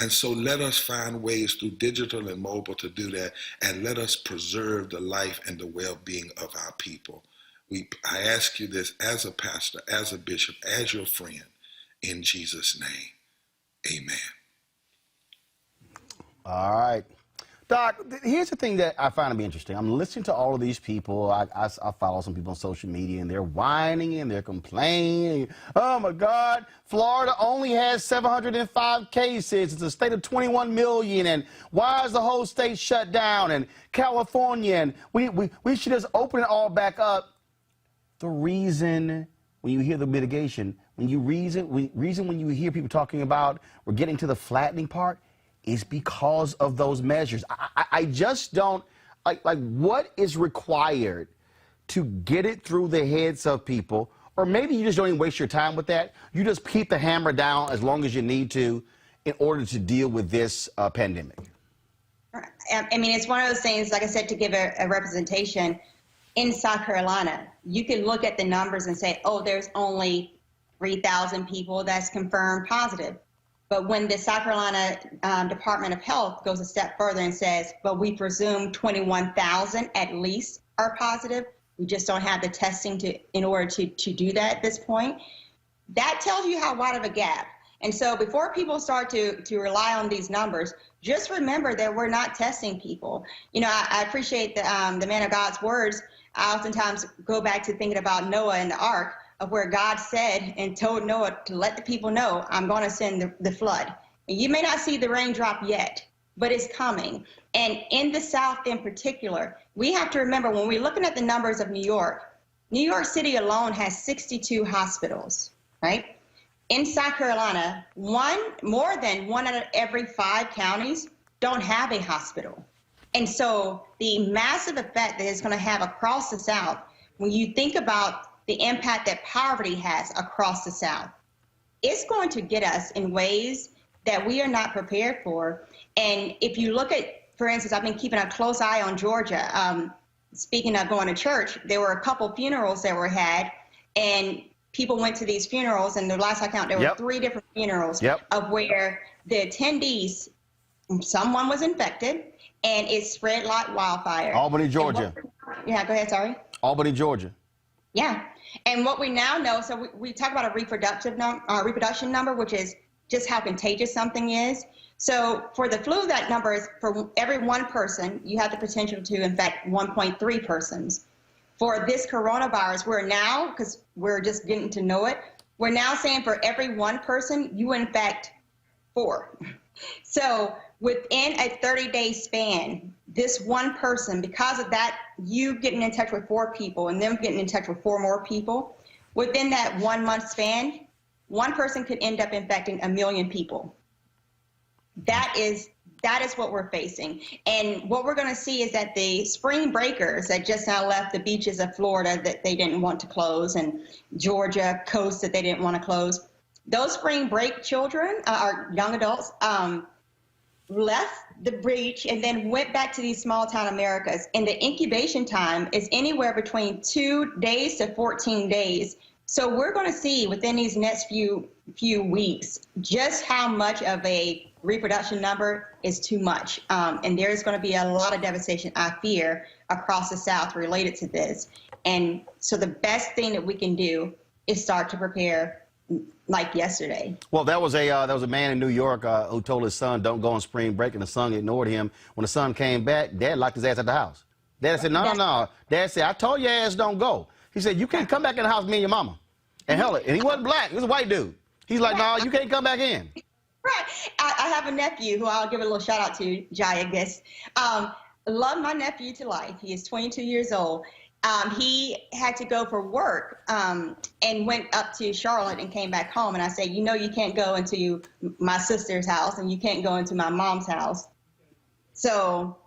And so let us find ways through digital and mobile to do that, and let us preserve the life and the well-being of our people. I ask you this as a pastor, as a bishop, as your friend, in Jesus' name. Amen. All right. Doc, here's the thing that I find to be interesting. I'm listening to all of these people. I follow some people on social media, and they're whining and they're complaining. Oh, my God, Florida only has 705 cases. It's a state of 21 million. And why is the whole state shut down? And California, and we should just open it all back up. The reason, when you hear the mitigation, when you hear people talking about we're getting to the flattening part, is because of those measures. I just don't, like what is required to get it through the heads of people? Or maybe you just don't even waste your time with that. You just keep the hammer down as long as you need to in order to deal with this pandemic. I mean, it's one of those things, like I said, to give a representation. In South Carolina, you can look at the numbers and say, oh, there's only 3,000 people that's confirmed positive. But when the South Carolina Department of Health goes a step further and says, but we presume 21,000 at least are positive, we just don't have the testing in order to do that at this point, that tells you how wide of a gap. And so before people start to rely on these numbers, just remember that we're not testing people. You know, I appreciate the man of God's words. I oftentimes go back to thinking about Noah and the ark, of where God said and told Noah to let the people know, I'm going to send the flood. And you may not see the raindrop yet, but it's coming. And in the South in particular, we have to remember when we're looking at the numbers of New York City alone has 62 hospitals, right? In South Carolina, more than 1 out of every 5 counties don't have a hospital. And so the massive effect that it's going to have across the South, when you think about the impact that poverty has across the South, it's going to get us in ways that we are not prepared for. And if you look at, for instance, I've been keeping a close eye on Georgia. Speaking of going to church, there were a couple funerals that were had, and people went to these funerals, and the last I counted, there were 3 different funerals of where the attendees, someone was infected, and it spread like wildfire. Albany, Georgia. Yeah, go ahead, sorry. Albany, Georgia. Yeah. And what we now know, so we talk about a reproduction number, which is just how contagious something is. So for the flu, that number is for every 1 person, you have the potential to infect 1.3 persons. For this coronavirus, we're now, because we're just getting to know it, we're now saying for every 1 person, you infect 4. So within a 30-day span, this 1 person, because of that, you getting in touch with 4 people and them getting in touch with 4 more people, within that 1 month span, 1 person could end up infecting 1 million people. That is what we're facing. And what we're going to see is that the spring breakers that just now left the beaches of Florida that they didn't want to close, and Georgia coast that they didn't want to close, those spring break children, or young adults, left the beach and then went back to these small town Americas. And the incubation time is anywhere between 2 days to 14 days. So we're going to see within these next few weeks just how much of a reproduction number is too much. And there's going to be a lot of devastation, I fear, across the South related to this. And so the best thing that we can do is start to prepare like yesterday. Well, that was a man in New York who told his son don't go on spring break, and the son ignored him. When the son came back, Dad locked his ass at the house. Dad said, no. Dad said, I told your ass don't go. He said, you can't come back in the house with me and your mama. And hell, and he wasn't black. He was a white dude. He's like, no, you can't come back in. Right. I have a nephew who I'll give a little shout out to, Jai, I guess. Love my nephew to life. He is 22 years old. He had to go for work and went up to Charlotte and came back home. And I said, you know, you can't go into my sister's house and you can't go into my mom's house. So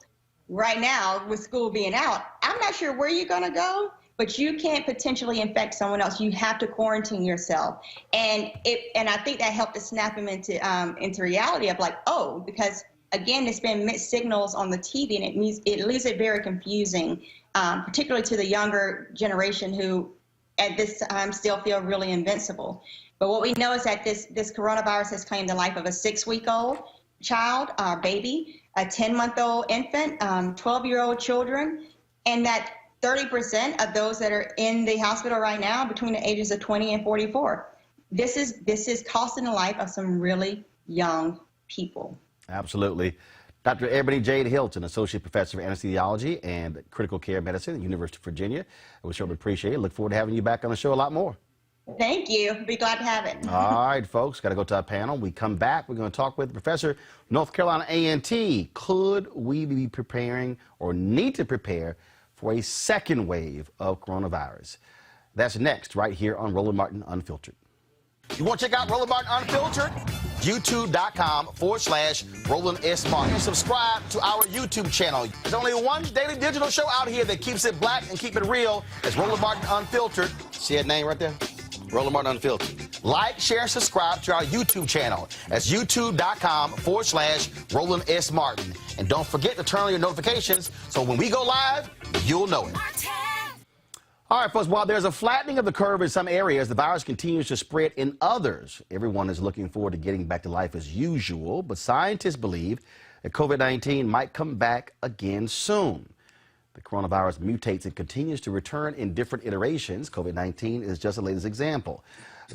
right now, with school being out, I'm not sure where you're going to go, but you can't potentially infect someone else. You have to quarantine yourself. And I think that helped to snap him into reality of like, oh, because again, it's been mixed signals on the TV, and it leaves it very confusing, particularly to the younger generation who at this time still feel really invincible. But what we know is that this coronavirus has claimed the life of a 6-week-old child, baby, a 10-month-old infant, 12-year-old children, and that 30% of those that are in the hospital right now between the ages of 20 and 44. This is costing the life of some really young people. Absolutely. Dr. Ebony Jade Hilton, Associate Professor of Anesthesiology and Critical Care Medicine at the University of Virginia. We certainly appreciate it. Look forward to having you back on the show a lot more. Thank you. Be glad to have it. All right, folks, got to go to our panel. We come back. We're going to talk with Professor of North Carolina A&T. Could we be preparing or need to prepare for a second wave of coronavirus? That's next right here on Roland Martin Unfiltered. You want to check out Roland Martin Unfiltered? youtube.com/Roland S. Martin. And subscribe to our YouTube channel. There's only one daily digital show out here that keeps it black and keep it real. It's Roland Martin Unfiltered. See that name right there? Roland Martin Unfiltered. Like, share, and subscribe to our YouTube channel. That's youtube.com/Roland S. Martin. And don't forget to turn on your notifications so when we go live, you'll know it. All right, folks, while there's a flattening of the curve in some areas, the virus continues to spread in others. Everyone is looking forward to getting back to life as usual, but scientists believe that COVID-19 might come back again soon. The coronavirus mutates and continues to return in different iterations. COVID-19 is just the latest example.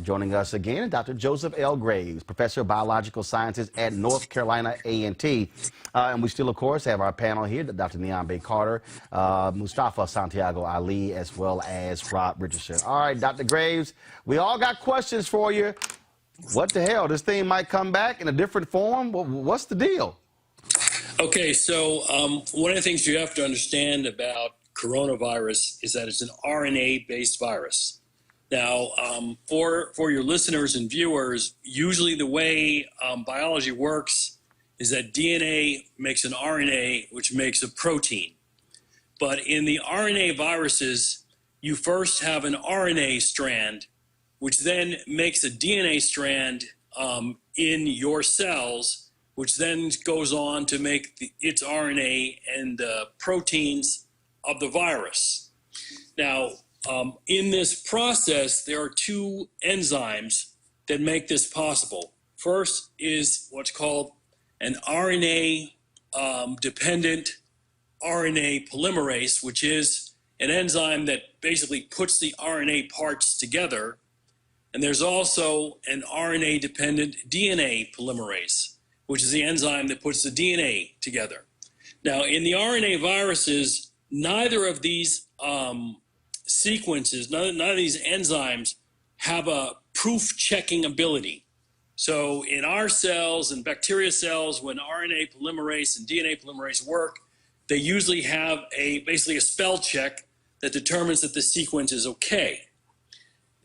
Joining us again, Dr. Joseph L. Graves, Professor of Biological Sciences at North Carolina A&T. And we still, of course, have our panel here, Dr. Neon Carter, Mustafa Santiago Ali, as well as Rob Richardson. All right, Dr. Graves, we all got questions for you. What the hell? This thing might come back in a different form? What's the deal? Okay, so one of the things you have to understand about coronavirus is that it's an RNA-based virus. Now, for your listeners and viewers, usually the way biology works is that DNA makes an RNA, which makes a protein. But in the RNA viruses, you first have an RNA strand, which then makes a DNA strand in your cells, which then goes on to make its RNA and the proteins of the virus. Now, in this process, there are two enzymes that make this possible. First is what's called an RNA-dependent RNA polymerase, which is an enzyme that basically puts the RNA parts together. And there's also an RNA-dependent DNA polymerase, which is the enzyme that puts the DNA together. Now, in the RNA viruses, neither of these sequences, none of these enzymes have a proof-checking ability. So in our cells and bacteria cells, when RNA polymerase and DNA polymerase work, they usually have basically a spell check that determines that the sequence is okay.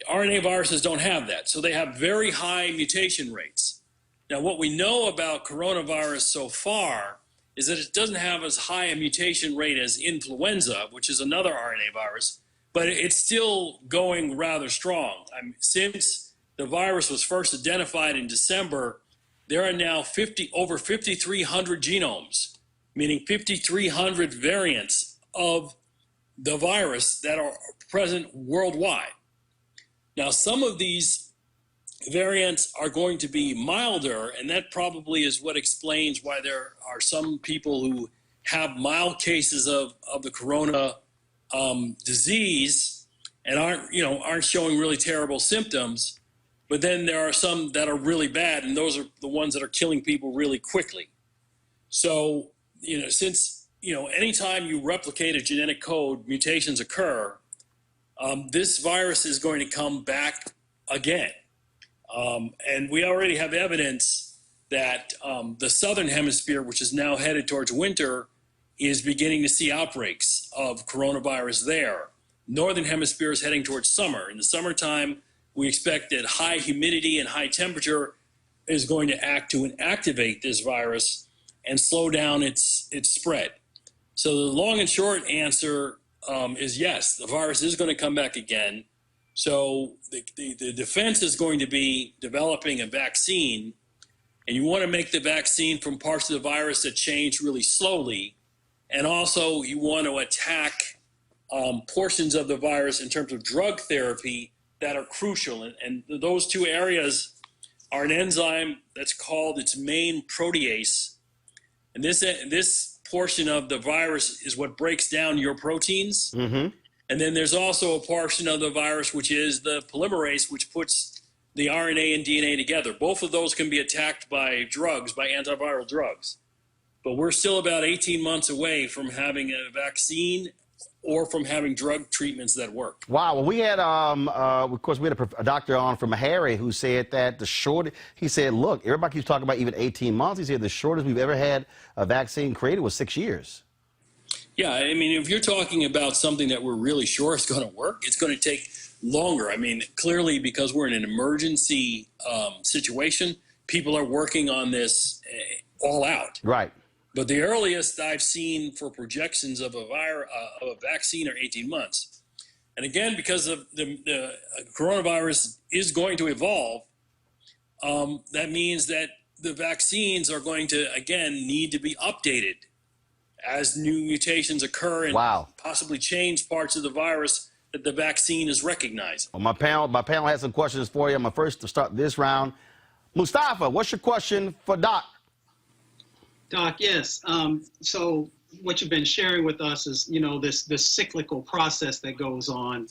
RNA viruses don't have that, so they have very high mutation rates. Now, what we know about coronavirus so far is that it doesn't have as high a mutation rate as influenza, which is another RNA virus, but it's still going rather strong. Since the virus was first identified in December, there are now over 5,300 genomes, meaning 5,300 variants of the virus that are present worldwide. Now, some of these variants are going to be milder, and that probably is what explains why there are some people who have mild cases of the corona disease and aren't showing really terrible symptoms, but then there are some that are really bad, and those are the ones that are killing people really quickly. So, since anytime you replicate a genetic code, mutations occur, this virus is going to come back again. And we already have evidence that the southern hemisphere, which is now headed towards winter, is beginning to see outbreaks of coronavirus there. Northern hemisphere is heading towards summer. In the summertime, we expect that high humidity and high temperature is going to act to activate this virus and slow down its spread. So the long and short answer is yes, the virus is going to come back again. So the defense is going to be developing a vaccine, and you want to make the vaccine from parts of the virus that change really slowly. And also you want to attack portions of the virus in terms of drug therapy that are crucial. And those two areas are an enzyme that's called its main protease. And this portion of the virus is what breaks down your proteins. Mm-hmm. And then there's also a portion of the virus, which is the polymerase, which puts the RNA and DNA together. Both of those can be attacked by drugs, by antiviral drugs. But we're still about 18 months away from having a vaccine or from having drug treatments that work. Wow. Well, we had, of course, we had a doctor on from Harry who said that he said, look, everybody keeps talking about even 18 months. He said the shortest we've ever had a vaccine created was 6 years. Yeah, I mean, if you're talking about something that we're really sure is going to work, it's going to take longer. I mean, clearly, because we're in an emergency situation, people are working on this all out. Right. But the earliest I've seen for projections of a vaccine are 18 months. And again, because of the coronavirus is going to evolve, that means that the vaccines are going to, again, need to be updated as new mutations occur and possibly change parts of the virus that the vaccine is recognizing. Well, my panel has some questions for you. I'm first to start this round. Mustafa, what's your question for Doc? Doc, yes. So what you've been sharing with us is, you know, this cyclical process that goes on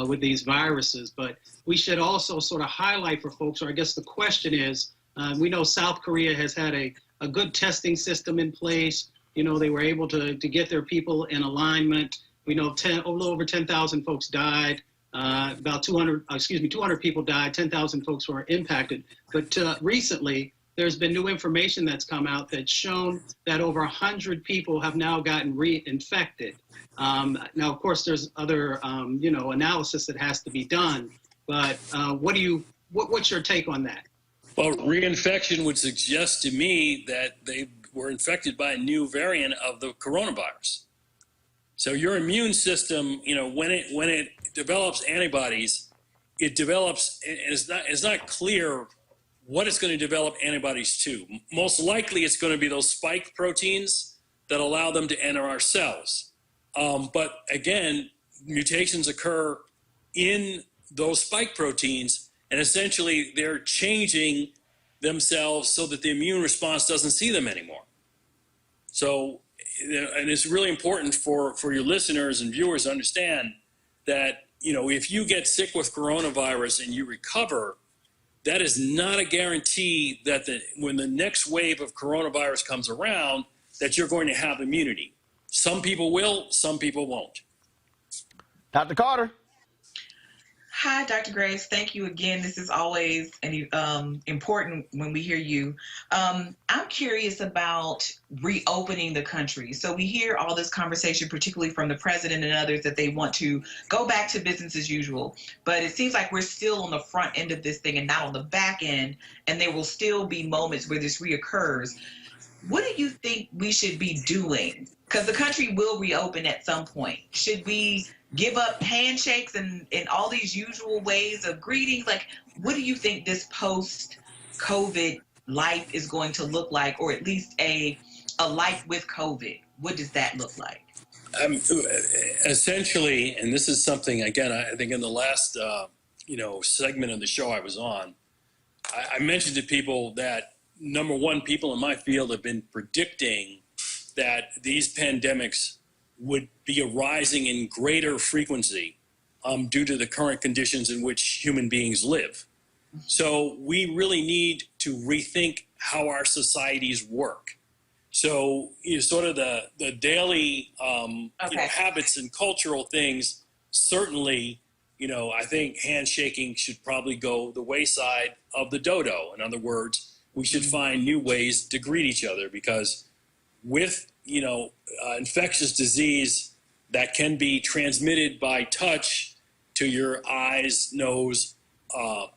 with these viruses. But we should also sort of highlight for folks, or I guess the question is, we know South Korea has had a good testing system in place. You know, they were able to get their people in alignment. We know a little over 10,000 folks died. About 200 people died. 10,000 folks were impacted. But recently, there's been new information that's come out that's shown that over 100 people have now gotten reinfected. Now, of course, there's other, you know, analysis that has to be done. But what's your take on that? Well, reinfection would suggest to me that they were infected by a new variant of the coronavirus. So your immune system, you know, when it develops antibodies, it develops, and it's not clear what it's going to develop antibodies to. Most likely it's going to be those spike proteins that allow them to enter our cells. But again, mutations occur in those spike proteins, and essentially they're changing themselves so that the immune response doesn't see them anymore. So, and it's really important for your listeners and viewers to understand that, you know, if you get sick with coronavirus and you recover, that is not a guarantee that when the next wave of coronavirus comes around, that you're going to have immunity. Some people will, some people won't. Dr. Carter. Hi, Dr. Graves. Thank you again. This is always important when we hear you. I'm curious about reopening the country. So we hear all this conversation, particularly from the president and others, that they want to go back to business as usual. But it seems like we're still on the front end of this thing and not on the back end, and there will still be moments where this reoccurs. What do you think we should be doing? Because the country will reopen at some point. Should we give up handshakes and all these usual ways of greetings? Like, what do you think this post-COVID life is going to look like, or at least a life with COVID? What does that look like? Essentially, and this is something, again, I think in the last segment of the show I was on, I mentioned to people that, number one, people in my field have been predicting that these pandemics would be arising in greater frequency due to the current conditions in which human beings live. So we really need to rethink how our societies work. So sort of the daily habits and cultural things, certainly, I think handshaking should probably go the wayside of the dodo. In other words, we should find new ways to greet each other, because with infectious disease that can be transmitted by touch to your eyes, nose,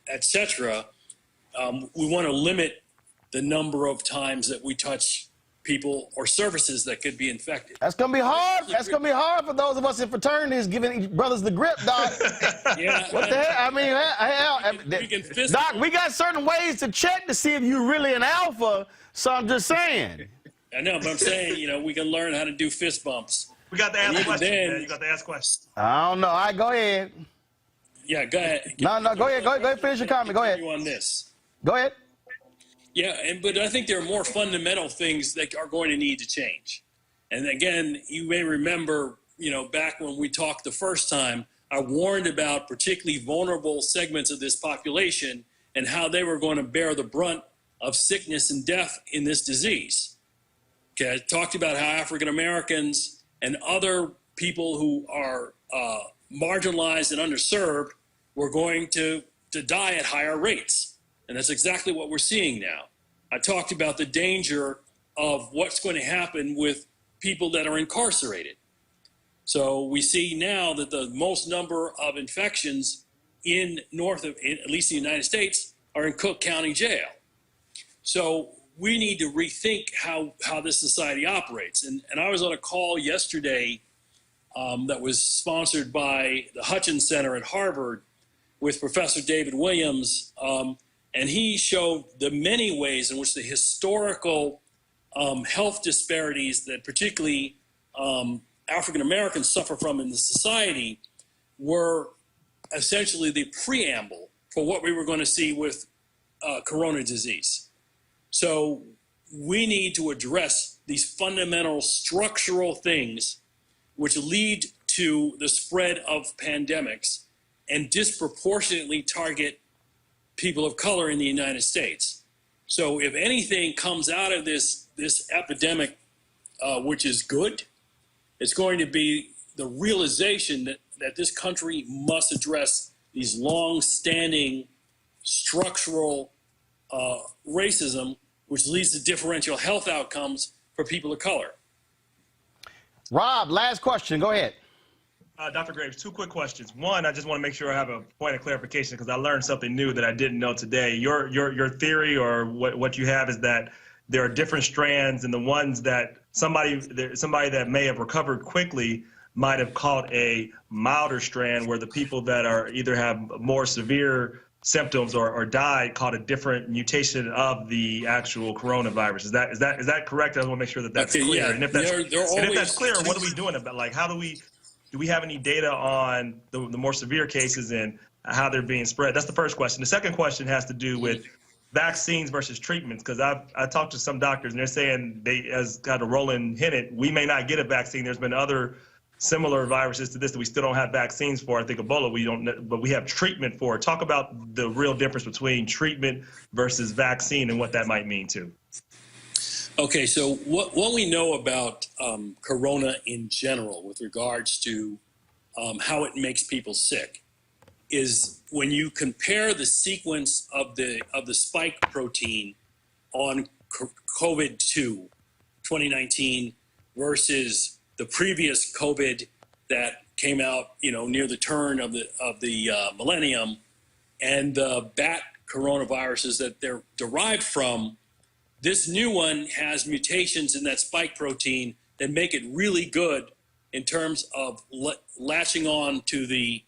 etc., we want to limit the number of times that we touch people or surfaces that could be infected. That's gonna be hard. That's gonna be hard for those of us in fraternities giving each brothers the grip, Doc. Yeah. What the hell? I mean, Doc, we got certain ways to check to see if you're really an alpha. So I'm just saying. I know, but I'm saying, we can learn how to do fist bumps. We got to ask questions, man. You got to ask questions. I don't know. All right, go ahead. Yeah, go ahead. No, go ahead. Go ahead. Finish your comment. Go ahead. On this. Go ahead. Yeah, but I think there are more fundamental things that are going to need to change. And again, you may remember, back when we talked the first time, I warned about particularly vulnerable segments of this population and how they were going to bear the brunt of sickness and death in this disease. Okay, I talked about how African Americans and other people who are marginalized and underserved were going to die at higher rates. And that's exactly what we're seeing now. I talked about the danger of what's going to happen with people that are incarcerated. So we see now that the most number of infections at least in the United States, are in Cook County Jail. So we need to rethink how this society operates. And I was on a call yesterday that was sponsored by the Hutchins Center at Harvard with Professor David Williams, and he showed the many ways in which the historical health disparities that particularly African Americans suffer from in the society were essentially the preamble for what we were going to see with corona disease. So we need to address these fundamental structural things which lead to the spread of pandemics and disproportionately target people of color in the United States. So if anything comes out of this epidemic, which is good, it's going to be the realization that this country must address these long-standing structural racism, which leads to differential health outcomes for people of color. Rob, last question. Go ahead. Dr. Graves, two quick questions. One, I just want to make sure I have a point of clarification because I learned something new that I didn't know today. Your theory or what you have is that there are different strands, and the ones that somebody that may have recovered quickly might have caught a milder strand, where the people that are either have more severe symptoms or died caught a different mutation of the actual coronavirus. Is that correct? I just want to make sure that that's clear. Yeah. And if that's clear, what are we doing about, like, do we have any data on the more severe cases and how they're being spread? That's the first question. The second question has to do with vaccines versus treatments, because I talked to some doctors and they're saying as Dr. Roland hinted, we may not get a vaccine. There's been other similar viruses to this that we still don't have vaccines for. I think Ebola, but we have treatment for it. Talk about the real difference between treatment versus vaccine and what that might mean too. Okay, so what we know about corona in general with regards to how it makes people sick is when you compare the sequence of the spike protein on COVID-2 2019 versus the previous COVID that came out, near the turn of the millennium, and the bat coronaviruses that they're derived from. This new one has mutations in that spike protein that make it really good in terms of latching on to the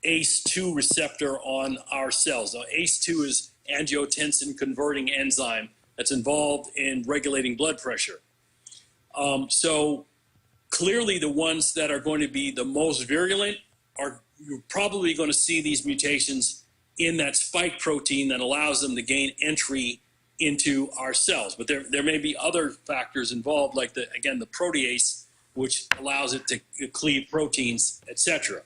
ACE2 receptor on our cells. Now, ACE2 is angiotensin converting enzyme that's involved in regulating blood pressure. So clearly the ones that are going to be the most virulent you're probably going to see these mutations in that spike protein that allows them to gain entry into our cells. But there may be other factors involved, like the protease, which allows it to cleave proteins, etc.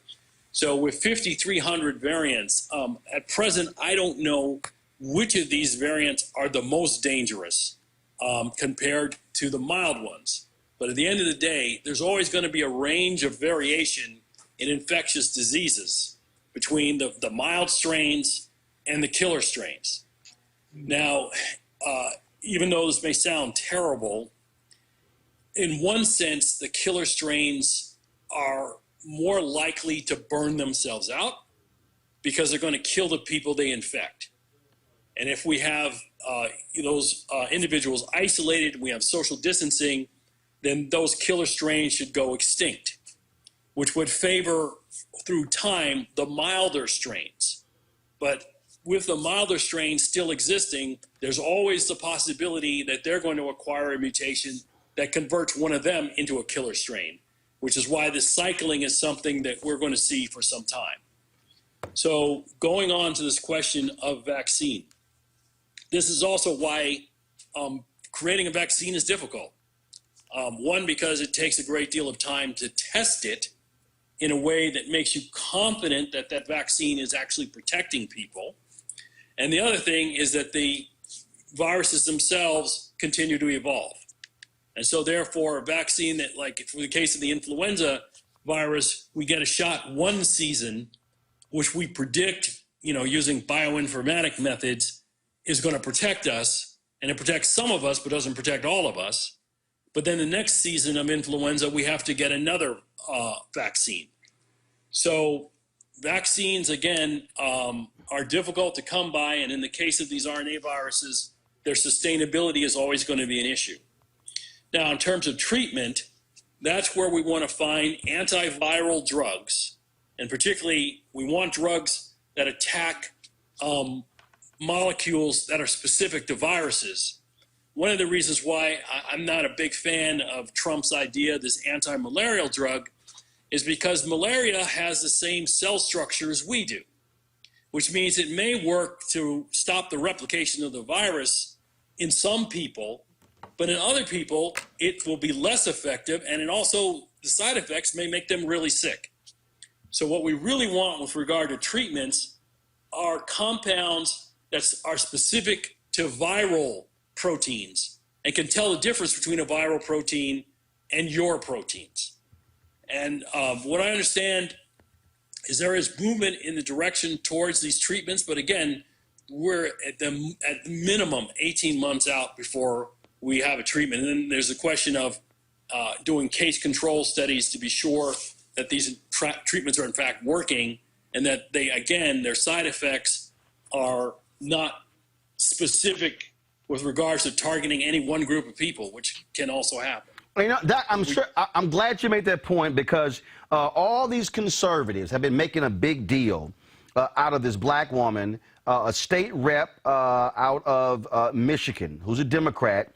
So with 5,300 variants, at present, I don't know which of these variants are the most dangerous compared to the mild ones. But at the end of the day, there's always going to be a range of variation in infectious diseases between the mild strains and the killer strains. Now, even though this may sound terrible, in one sense, the killer strains are more likely to burn themselves out because they're going to kill the people they infect. And if we have those individuals isolated, we have social distancing, then those killer strains should go extinct, which would favor, through time, the milder strains. But with the milder strains still existing, there's always the possibility that they're going to acquire a mutation that converts one of them into a killer strain, which is why this cycling is something that we're going to see for some time. So going on to this question of vaccine, this is also why creating a vaccine is difficult. One, because it takes a great deal of time to test it in a way that makes you confident that that vaccine is actually protecting people. And the other thing is that the viruses themselves continue to evolve. And so therefore, a vaccine that, like for the case of the influenza virus, we get a shot one season, which we predict, using bioinformatic methods, is going to protect us. And it protects some of us, but doesn't protect all of us. But then the next season of influenza, we have to get another vaccine. So vaccines, again, are difficult to come by. And in the case of these RNA viruses, their sustainability is always going to be an issue. Now, in terms of treatment, that's where we want to find antiviral drugs. And particularly, we want drugs that attack molecules that are specific to viruses. One of the reasons why I'm not a big fan of Trump's idea, this anti-malarial drug, is because malaria has the same cell structure as we do, which means it may work to stop the replication of the virus in some people, but in other people, it will be less effective, and it also, the side effects may make them really sick. So what we really want with regard to treatments are compounds that are specific to viral proteins and can tell the difference between a viral protein and your proteins. And what I understand is there is movement in the direction towards these treatments, but again, we're at the minimum 18 months out before we have a treatment. And then there's the question of doing case control studies to be sure that these treatments are in fact working and that they, again, their side effects are not specific with regards to targeting any one group of people, which can also happen. You know, I'm glad you made that point, because all these conservatives have been making a big deal out of this black woman, a state rep out of Michigan, who's a Democrat,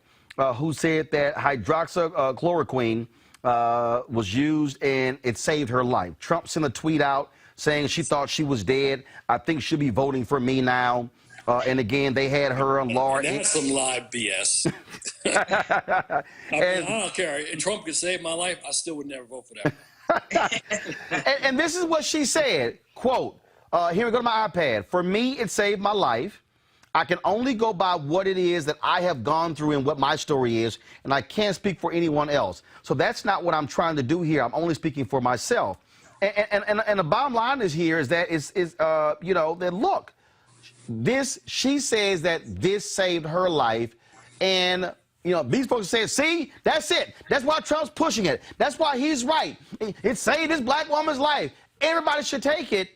who said that hydroxychloroquine was used and it saved her life. Trump sent a tweet out saying she thought she was dead. I think she'll be voting for me now. And again, they had her and Laura. That's some live BS. I don't care. And Trump could save my life, I still would never vote for that. and this is what she said, quote, here we go to my iPad. For me, it saved my life. I can only go by what it is that I have gone through and what my story is, and I can't speak for anyone else. So that's not what I'm trying to do here. I'm only speaking for myself. And the bottom line is here is that you know, that look, she says that this saved her life, and you know, these folks say, see, that's it. That's why Trump's pushing it. That's why he's right. It saved this black woman's life. Everybody should take it.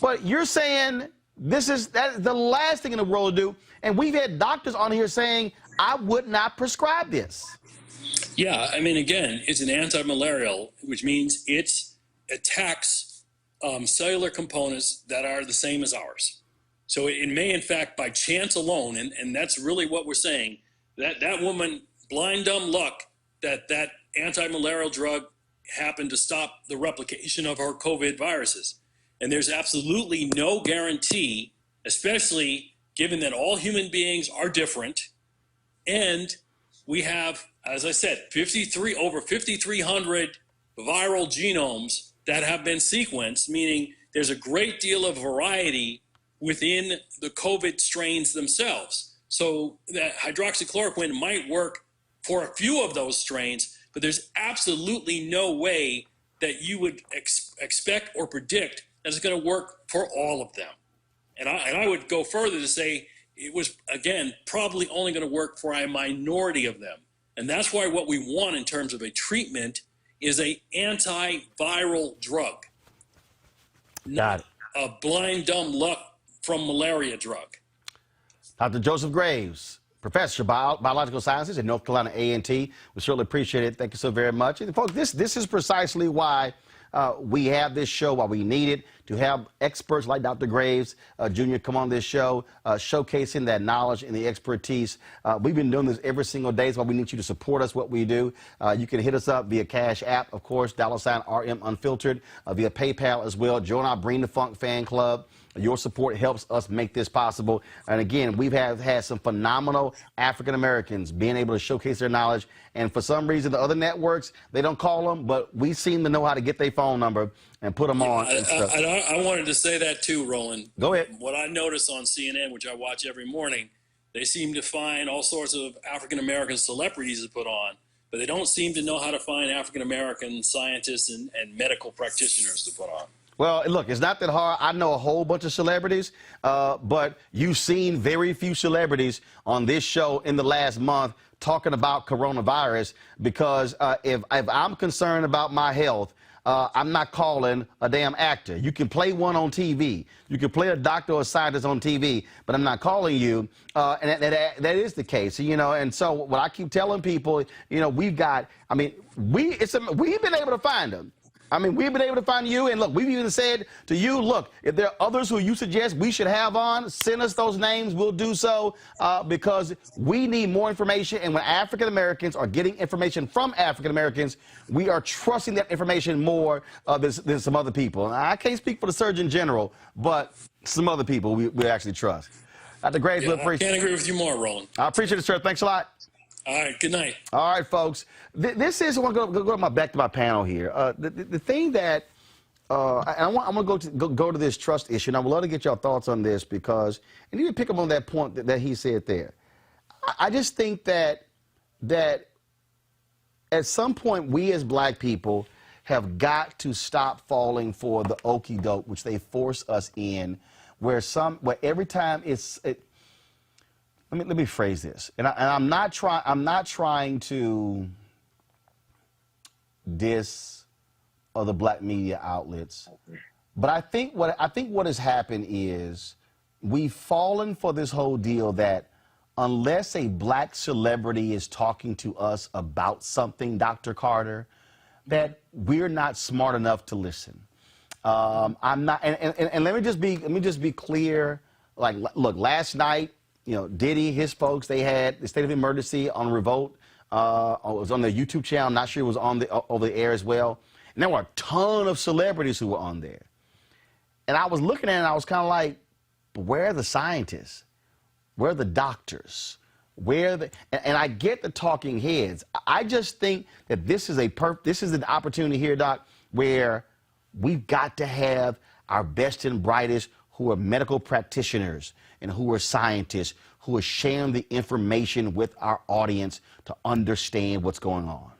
But you're saying that is the last thing in the world to do. And we've had doctors on here saying, I would not prescribe this. Yeah, I mean, again, it's an anti-malarial, which means it attacks cellular components that are the same as ours. So it may, in fact, by chance alone, and that's really what we're saying, that woman, blind, dumb luck, that anti-malarial drug happened to stop the replication of her COVID viruses. And there's absolutely no guarantee, especially given that all human beings are different. And we have, as I said, over 5,300 viral genomes that have been sequenced, meaning there's a great deal of variety within the COVID strains themselves. So that hydroxychloroquine might work for a few of those strains, but there's absolutely no way that you would expect or predict that it's going to work for all of them. And I would go further to say it was, again, probably only going to work for a minority of them. And that's why what we want in terms of a treatment is an antiviral drug, not a blind, dumb luck from malaria drug. Dr. Joseph Graves, Professor of Biological Sciences at North Carolina A&T. We certainly appreciate it. Thank you so very much. And folks, this is precisely why we have this show, why we need it, to have experts like Dr. Graves Jr. come on this show, showcasing that knowledge and the expertise. We've been doing this every single day. That's why we need you to support us, what we do. You can hit us up via Cash App, of course, $RM Unfiltered, via PayPal as well. Join our Bring the Funk fan club. Your support helps us make this possible. And again, we've had some phenomenal African Americans being able to showcase their knowledge. And for some reason, the other networks, they don't call them, but we seem to know how to get their phone number and put them on. I wanted to say that too, Roland. Go ahead. What I notice on CNN, which I watch every morning, they seem to find all sorts of African American celebrities to put on, but they don't seem to know how to find African American scientists and medical practitioners to put on. Well, look, it's not that hard. I know a whole bunch of celebrities, but you've seen very few celebrities on this show in the last month talking about coronavirus, because if I'm concerned about my health, I'm not calling a damn actor. You can play one on TV. You can play a doctor or a scientist on TV, but I'm not calling you. And that is the case, you know. And so what I keep telling people, you know, we've got, I mean, we've been able to find them. I mean, we've been able to find you, and look, we've even said to you, look, if there are others who you suggest we should have on, send us those names. We'll do so because we need more information. And when African Americans are getting information from African Americans, we are trusting that information more than some other people. And I can't speak for the Surgeon General, but some other people we actually trust. Dr. Graves, I can't agree with you more, Roland. I appreciate it, sir. Thanks a lot. All right, good night. All right, folks. This is, I want to go back to my panel here. The thing that, I want to go to this trust issue, and I would love to get your thoughts on this because, and you need to pick up on that point that he said there. I just think that at some point we as black people have got to stop falling for the okie doke, which they force us in, where every time let me phrase this, and I'm not trying to diss other black media outlets, but I think what has happened is we've fallen for this whole deal that unless a black celebrity is talking to us about something, Dr. Carter, that we're not smart enough to listen. I'm not, and let me just be clear. Like, look, last night, you know, Diddy, his folks, they had the state of emergency on Revolt. It was on their YouTube channel. I'm not sure it was on over the air as well. And there were a ton of celebrities who were on there. And I was looking at it and I was kind of like, where are the scientists? Where are the doctors? And I get the talking heads. I just think that this is an opportunity here, Doc, where we've got to have our best and brightest who are medical practitioners and who are scientists who are sharing the information with our audience to understand what's going on.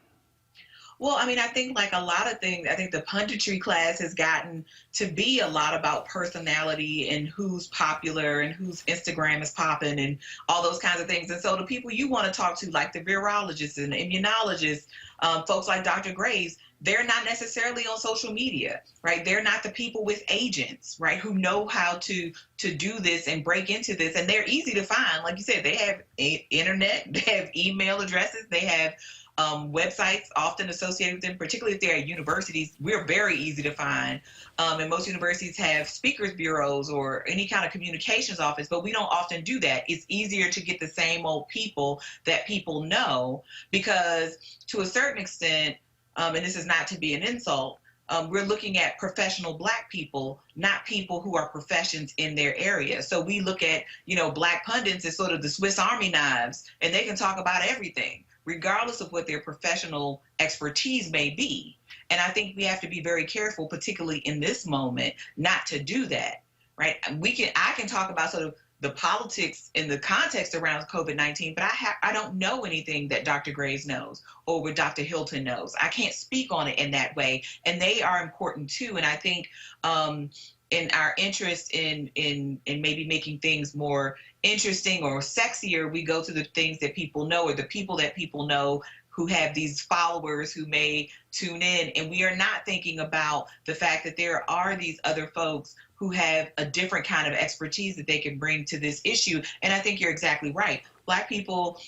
Well, I mean, I think like a lot of things, I think the punditry class has gotten to be a lot about personality and who's popular and whose Instagram is popping and all those kinds of things. And so the people you want to talk to, like the virologists and the immunologists, folks like Dr. Graves, they're not necessarily on social media, right? They're not the people with agents, right, who know how to do this and break into this. And they're easy to find. Like you said, they have internet, they have email addresses, they have websites often associated with them, particularly if they're at universities. We're very easy to find. And most universities have speakers bureaus or any kind of communications office, but we don't often do that. It's easier to get the same old people that people know because to a certain extent, and this is not to be an insult, we're looking at professional black people, not people who are professions in their area. So we look at, you know, black pundits as sort of the Swiss Army knives, and they can talk about everything, regardless of what their professional expertise may be. And I think we have to be very careful, particularly in this moment, not to do that, right? I can talk about sort of the politics in the context around COVID-19, but I don't know anything that Dr. Graves knows or what Dr. Hilton knows. I can't speak on it in that way, and they are important too. And I think in our interest in maybe making things more interesting or sexier, we go to the things that people know or the people that people know who have these followers who may tune in. And we are not thinking about the fact that there are these other folks who have a different kind of expertise that they can bring to this issue. And I think you're exactly right. Black people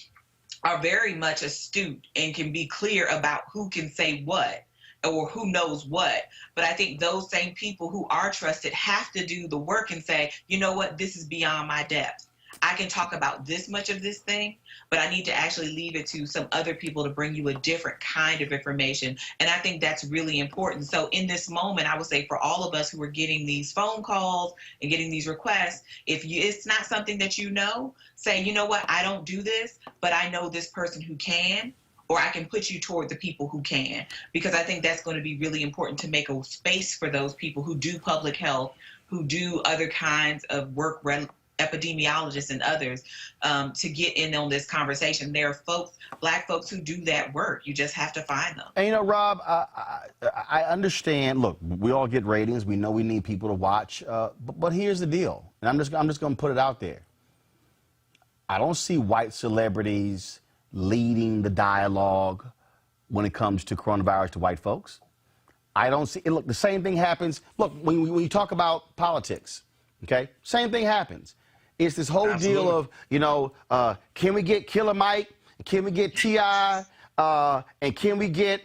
are very much astute and can be clear about who can say what or who knows what. But I think those same people who are trusted have to do the work and say, you know what, this is beyond my depth. I can talk about this much of this thing, but I need to actually leave it to some other people to bring you a different kind of information. And I think that's really important. So in this moment, I would say for all of us who are getting these phone calls and getting these requests, if it's not something that you know, say, you know what, I don't do this, but I know this person who can, or I can put you toward the people who can, because I think that's going to be really important to make a space for those people who do public health, who do other kinds of work, epidemiologists and others, to get in on this conversation. There are folks, black folks, who do that work. You just have to find them. And you know, Rob, I understand. Look, we all get ratings. We know we need people to watch. But here's the deal, and I'm just going to put it out there. I don't see white celebrities leading the dialogue when it comes to coronavirus to white folks. I don't see it. Look, the same thing happens. Look, when you talk about politics, okay, same thing happens. It's this whole deal of, you know, can we get Killer Mike? Can we get T.I.? And can we get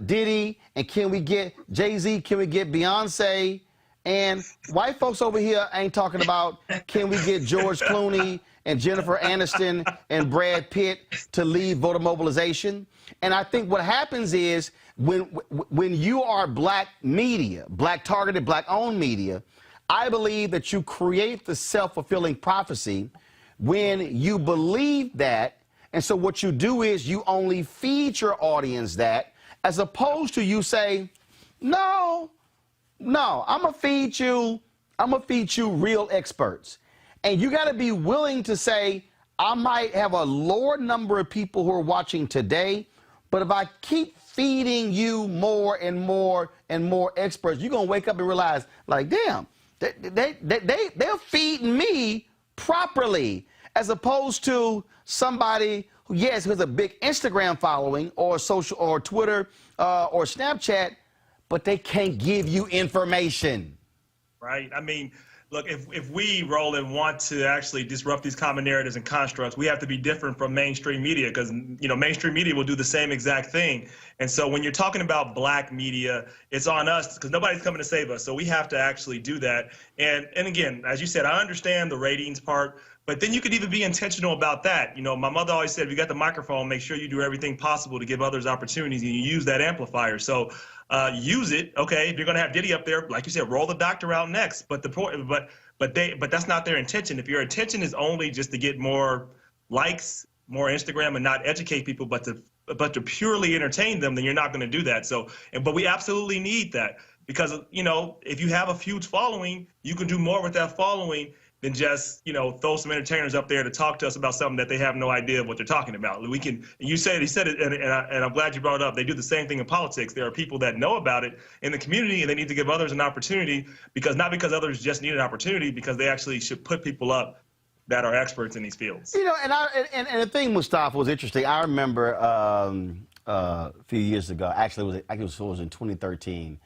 Diddy? And can we get Jay-Z? Can we get Beyonce? And white folks over here ain't talking about, can we get George Clooney and Jennifer Aniston and Brad Pitt to lead voter mobilization? And I think what happens is when you are black media, black targeted, black owned media, I believe that you create the self-fulfilling prophecy when you believe that. And so what you do is you only feed your audience that, as opposed to you say, no, I'm gonna feed you real experts. And you gotta be willing to say, I might have a lower number of people who are watching today, but if I keep feeding you more and more and more experts, you're gonna wake up and realize, like, damn, they're feeding me properly, as opposed to somebody who, yes, who has a big Instagram following or social or Twitter or Snapchat, but they can't give you information. Right. I mean, look, if we, Roland, want to actually disrupt these common narratives and constructs, we have to be different from mainstream media, because, you know, mainstream media will do the same exact thing. And so when you're talking about black media, it's on us, because nobody's coming to save us. So we have to actually do that. And again, as you said, I understand the ratings part, but then you could even be intentional about that. You know, my mother always said, if you got the microphone, make sure you do everything possible to give others opportunities, and you use that amplifier. So use it. Okay, if you're going to have Diddy up there, like you said, roll the doctor out next. But the point, but that's not their intention. If your intention is only just to get more likes, more Instagram, and not educate people, but to purely entertain them, then you're not going to do that. So, but we absolutely need that, because, you know, if you have a huge following, you can do more with that following than just, you know, throw some entertainers up there to talk to us about something that they have no idea what they're talking about. We can, he said it, and I'm glad you brought it up. They do the same thing in politics. There are people that know about it in the community, and they need to give others an opportunity, not because others just need an opportunity, because they actually should put people up that are experts in these fields. You know, and the thing, Mustafa, was interesting. I remember a few years ago, actually, it was in 2013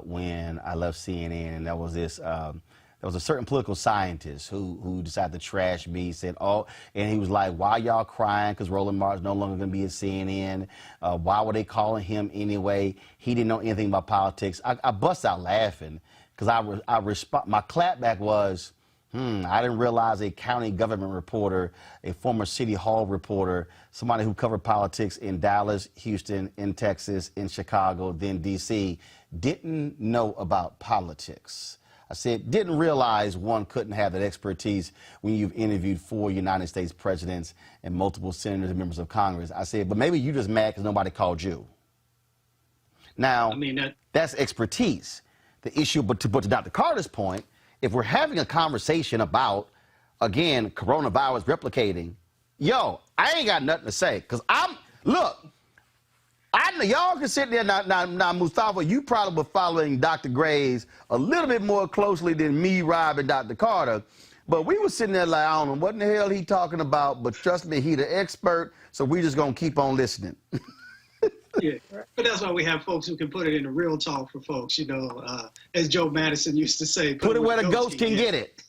when I left CNN, and there was this. There was a certain political scientist who decided to trash me, said, oh, and he was like, why y'all crying? Because Roland Martin's no longer going to be at CNN. Why were they calling him anyway? He didn't know anything about politics. I bust out laughing, because my clapback was, I didn't realize a county government reporter, a former city hall reporter, somebody who covered politics in Dallas, Houston, in Texas, in Chicago, then D.C., didn't know about politics. I said, didn't realize one couldn't have that expertise when you've interviewed 4 United States presidents and multiple senators and members of Congress. I said, but maybe you're just mad because nobody called you. Now, I mean, that's expertise. The issue, but to Dr. Carter's point, if we're having a conversation about, again, coronavirus replicating, yo, I ain't got nothing to say, because look, I know y'all can sit there now, Mustafa, you probably were following Dr. Graves a little bit more closely than me, Rob, and Dr. Carter. But we were sitting there like, I don't know what in the hell he talking about, but trust me, he the expert, so we just gonna keep on listening. Yeah, but that's why we have folks who can put it into real talk for folks, you know, as Joe Madison used to say. Put it where the ghost can get it.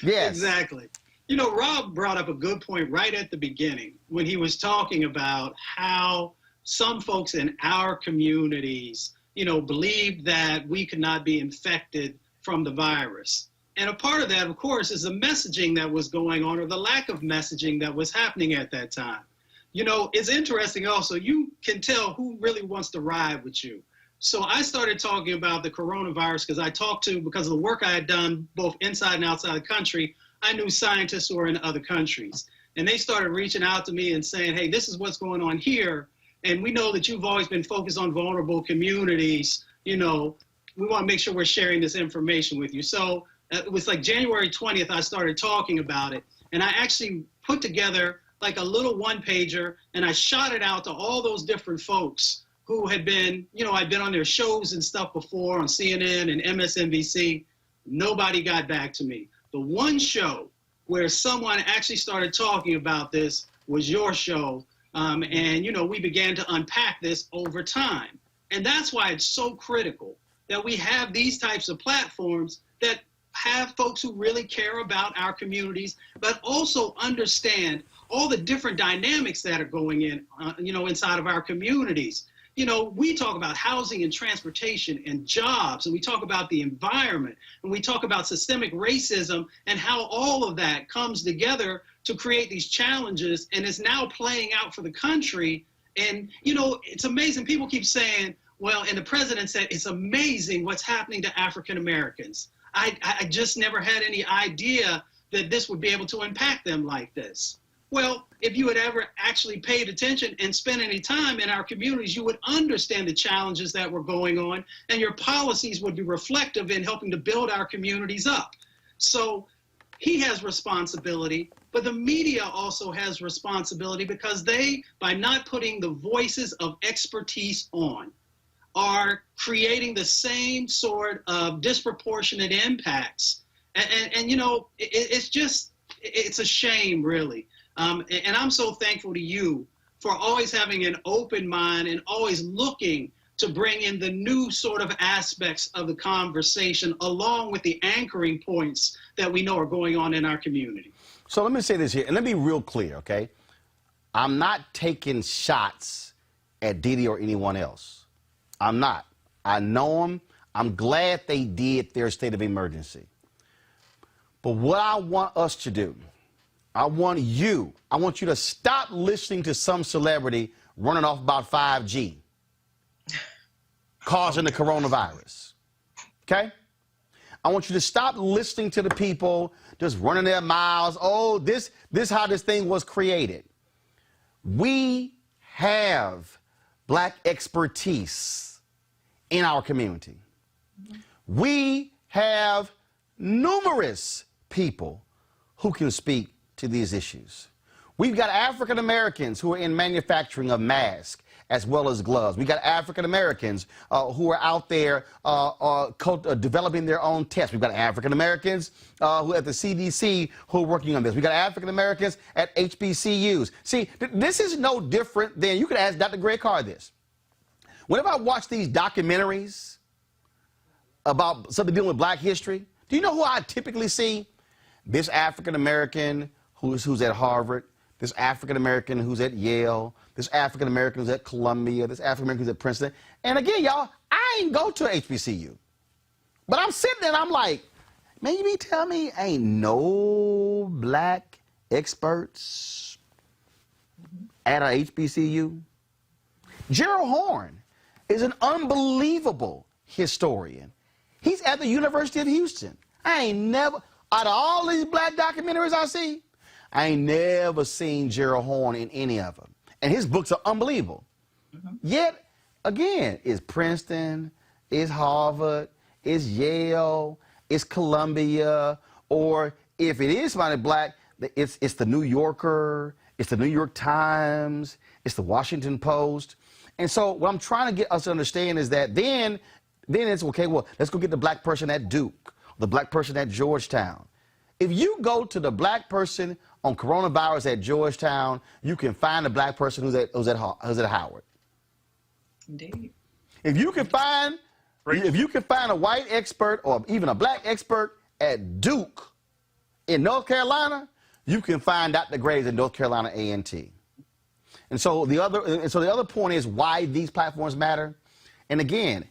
Yes. Exactly. You know, Rob brought up a good point right at the beginning when he was talking about how some folks in our communities, you know, believed that we could not be infected from the virus. And a part of that, of course, is the messaging that was going on, or the lack of messaging that was happening at that time. You know, it's interesting also, you can tell who really wants to ride with you. So I started talking about the coronavirus because of the work I had done both inside and outside the country. I knew scientists who were in other countries, and they started reaching out to me and saying, hey, this is what's going on here. And we know that you've always been focused on vulnerable communities. You know, we want to make sure we're sharing this information with you. So it was like January 20th, I started talking about it. And I actually put together like a little one-pager, and I shot it out to all those different folks who had been, you know, I'd been on their shows and stuff before on CNN and MSNBC. Nobody got back to me. The one show where someone actually started talking about this was your show. And, you know, we began to unpack this over time. And that's why it's so critical that we have these types of platforms that have folks who really care about our communities, but also understand all the different dynamics that are going in, inside of our communities. We talk about housing and transportation and jobs, and we talk about the environment, and we talk about systemic racism and how all of that comes together to create these challenges, and is now playing out for the country. And, it's amazing. People keep saying, well, and the president said, it's amazing what's happening to African Americans. I just never had any idea that this would be able to impact them like this. Well, if you had ever actually paid attention and spent any time in our communities, you would understand the challenges that were going on, and your policies would be reflective in helping to build our communities up. So he has responsibility, but the media also has responsibility, because they, by not putting the voices of expertise on, are creating the same sort of disproportionate impacts. And it's a shame, really. And I'm so thankful to you for always having an open mind and always looking to bring in the new sort of aspects of the conversation, along with the anchoring points that we know are going on in our community. So let me say this here, and let me be real clear, okay? I'm not taking shots at Didi or anyone else. I'm not. I know them. I'm glad they did their state of emergency. But what I want us to do, I want you to stop listening to some celebrity running off about 5G, causing the coronavirus, okay? I want you to stop listening to the people just running their mouths. Oh, this how this thing was created. We have black expertise in our community. We have numerous people who can speak to these issues. We've got African Americans who are in manufacturing of masks as well as gloves. We got African Americans who are out there developing their own tests. We've got African Americans who at the CDC who are working on this. We got African Americans at HBCUs. See, this is no different than, you could ask Dr. Greg Carr this. Whenever I watch these documentaries about something dealing with black history, do you know who I typically see? This African American who's at Harvard, this African American who's at Yale, this African American who's at Columbia, this African American who's at Princeton. And again, y'all, I ain't go to HBCU. But I'm sitting there and I'm like, man, you mean tell me ain't no black experts at a HBCU? Gerald Horn is an unbelievable historian. He's at the University of Houston. I ain't never, out of all these black documentaries I see, I ain't never seen Gerald Horn in any of them. And his books are unbelievable. Yet, again, it's Princeton, it's Harvard, it's Yale, it's Columbia, or if it is somebody black, it's the New Yorker, it's the New York Times, it's the Washington Post. And so what I'm trying to get us to understand is that then it's, okay, well, let's go get the black person at Duke, the black person at Georgetown. If you go to the black person on coronavirus at Georgetown, you can find the black person who's at Howard. Indeed. If you can find a white expert or even a black expert at Duke in North Carolina, you can find Dr. Graves in North Carolina A&T. And so the other point is why these platforms matter. And again,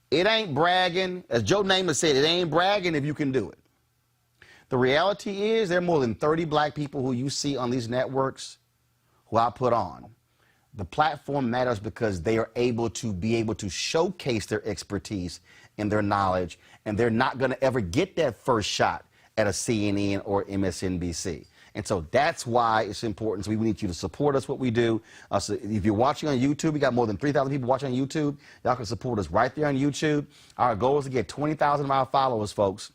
it ain't bragging. As Joe Namath said, it ain't bragging if you can do it. The reality is there are more than 30 black people who you see on these networks who I put on. The platform matters because they are able to showcase their expertise and their knowledge, and they're not going to ever get that first shot at a CNN or MSNBC. And so that's why it's important. So we need you to support us, what we do. So if you're watching on YouTube, we got more than 3,000 people watching on YouTube. Y'all can support us right there on YouTube. Our goal is to get 20,000 of our followers, folks,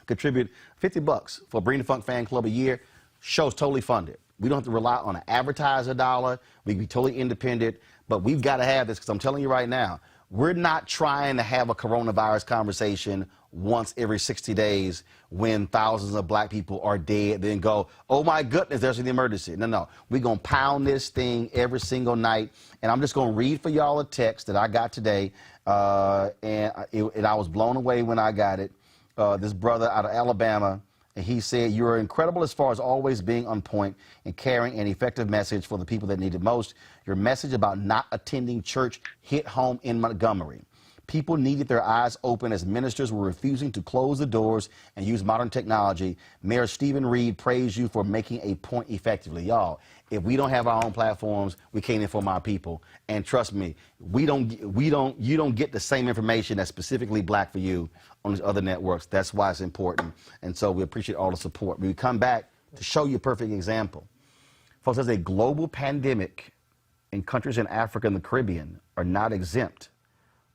contribute $50 for Bring the Funk Fan Club a year. Show's totally funded. We don't have to rely on an advertiser dollar. We can be totally independent, but we've got to have this because I'm telling you right now, we're not trying to have a coronavirus conversation once every 60 days when thousands of black people are dead, then go, oh my goodness, there's an emergency. No. We're going to pound this thing every single night. And I'm just going to read for y'all a text that I got today. And I was blown away when I got it. This brother out of Alabama, and he said, "You are incredible as far as always being on point and carrying an effective message for the people that need it most. Your message about not attending church hit home in Montgomery. People needed their eyes open as ministers were refusing to close the doors and use modern technology. Mayor Stephen Reed praised you for making a point effectively." Y'all, if we don't have our own platforms, we can't inform our people. And trust me, you don't get the same information that's specifically black for you on these other networks. That's why it's important. And so we appreciate all the support. We come back to show you a perfect example. Folks, there's a global pandemic, and countries in Africa and the Caribbean are not exempt.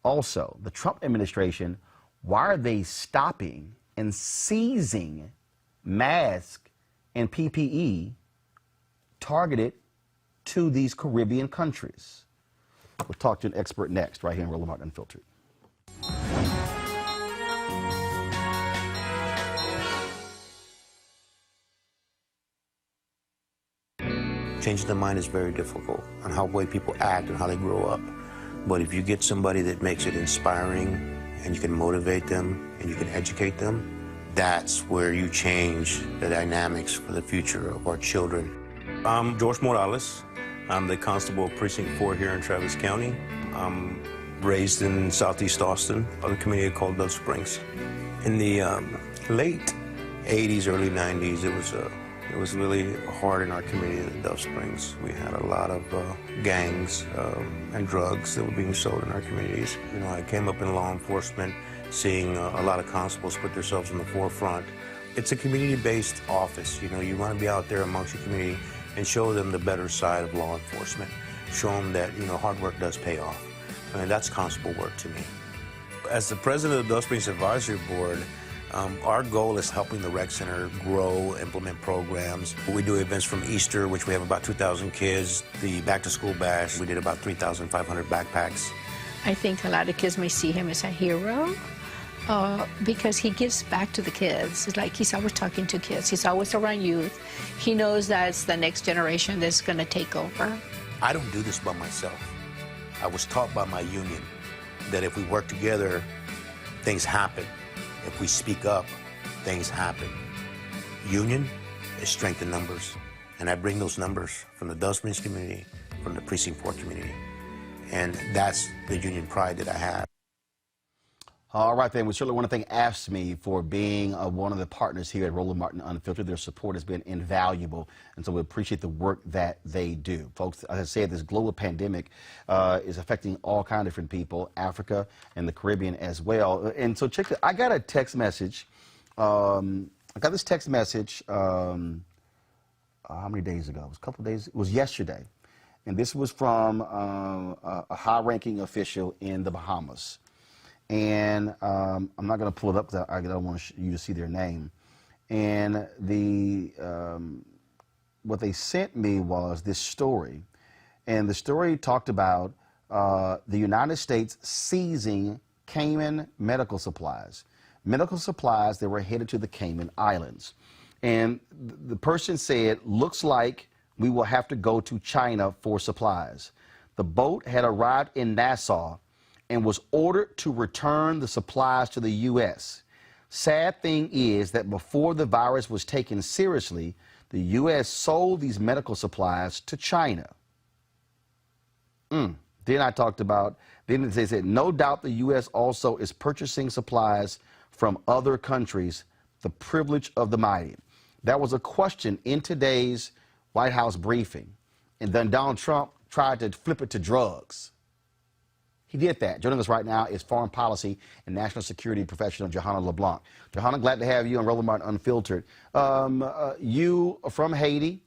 Also, the Trump administration, why are they stopping and seizing masks and PPE targeted to these Caribbean countries? We'll talk to an expert next, right here in Roland Martin Unfiltered. Changing the mind is very difficult on how way people act and how they grow up. But if you get somebody that makes it inspiring and you can motivate them and you can educate them, that's where you change the dynamics for the future of our children. I'm George Morales. I'm the constable of Precinct 4 here in Travis County. I'm raised in Southeast Austin, a community called Dove Springs. In the late 80s, early 90s, it was really hard in our community at Dove Springs. We had a lot of gangs and drugs that were being sold in our communities. You know, I came up in law enforcement, seeing a lot of constables put themselves in the forefront. It's a community-based office. You know, you want to be out there amongst your community and show them the better side of law enforcement. Show them that, you know, hard work does pay off. I mean, that's constable work to me. As the president of the Dove Springs Advisory Board, our goal is helping the rec center grow, implement programs. We do events from Easter, which we have about 2,000 kids. The back-to-school bash, we did about 3,500 backpacks. I think a lot of kids may see him as a hero because he gives back to the kids. It's like he's always talking to kids. He's always around youth. He knows that's the next generation that's going to take over. I don't do this by myself. I was taught by my union that if we work together, things happen. If we speak up, things happen. Union is strength in numbers. And I bring those numbers from the Dove Springs community, from the Precinct 4 community. And that's the union pride that I have. All right, then. We certainly want to thank AFSCME for being one of the partners here at Roland Martin Unfiltered. Their support has been invaluable, and so we appreciate the work that they do. Folks, as I said, this global pandemic is affecting all kinds of different people, Africa and the Caribbean as well. And so check it. I got a text message. I got this text message how many days ago? It was a couple of days. It was yesterday. And this was from a high-ranking official in the Bahamas. And I'm not going to pull it up because I don't want you to see their name. And what they sent me was this story. And the story talked about the United States seizing Cayman medical supplies. Medical supplies that were headed to the Cayman Islands. And the person said, looks like we will have to go to China for supplies. The boat had arrived in Nassau and was ordered to return the supplies to the U.S. Sad thing is that before the virus was taken seriously, the U.S. sold these medical supplies to China. Then I talked about, then they said, no doubt the U.S. also is purchasing supplies from other countries, the privilege of the mighty. That was a question in today's White House briefing. And then Donald Trump tried to flip it to drugs. He did that. Joining us right now is foreign policy and national security professional Johanna LeBlanc. Johanna, glad to have you on Roland Martin Unfiltered. You are from Haiti.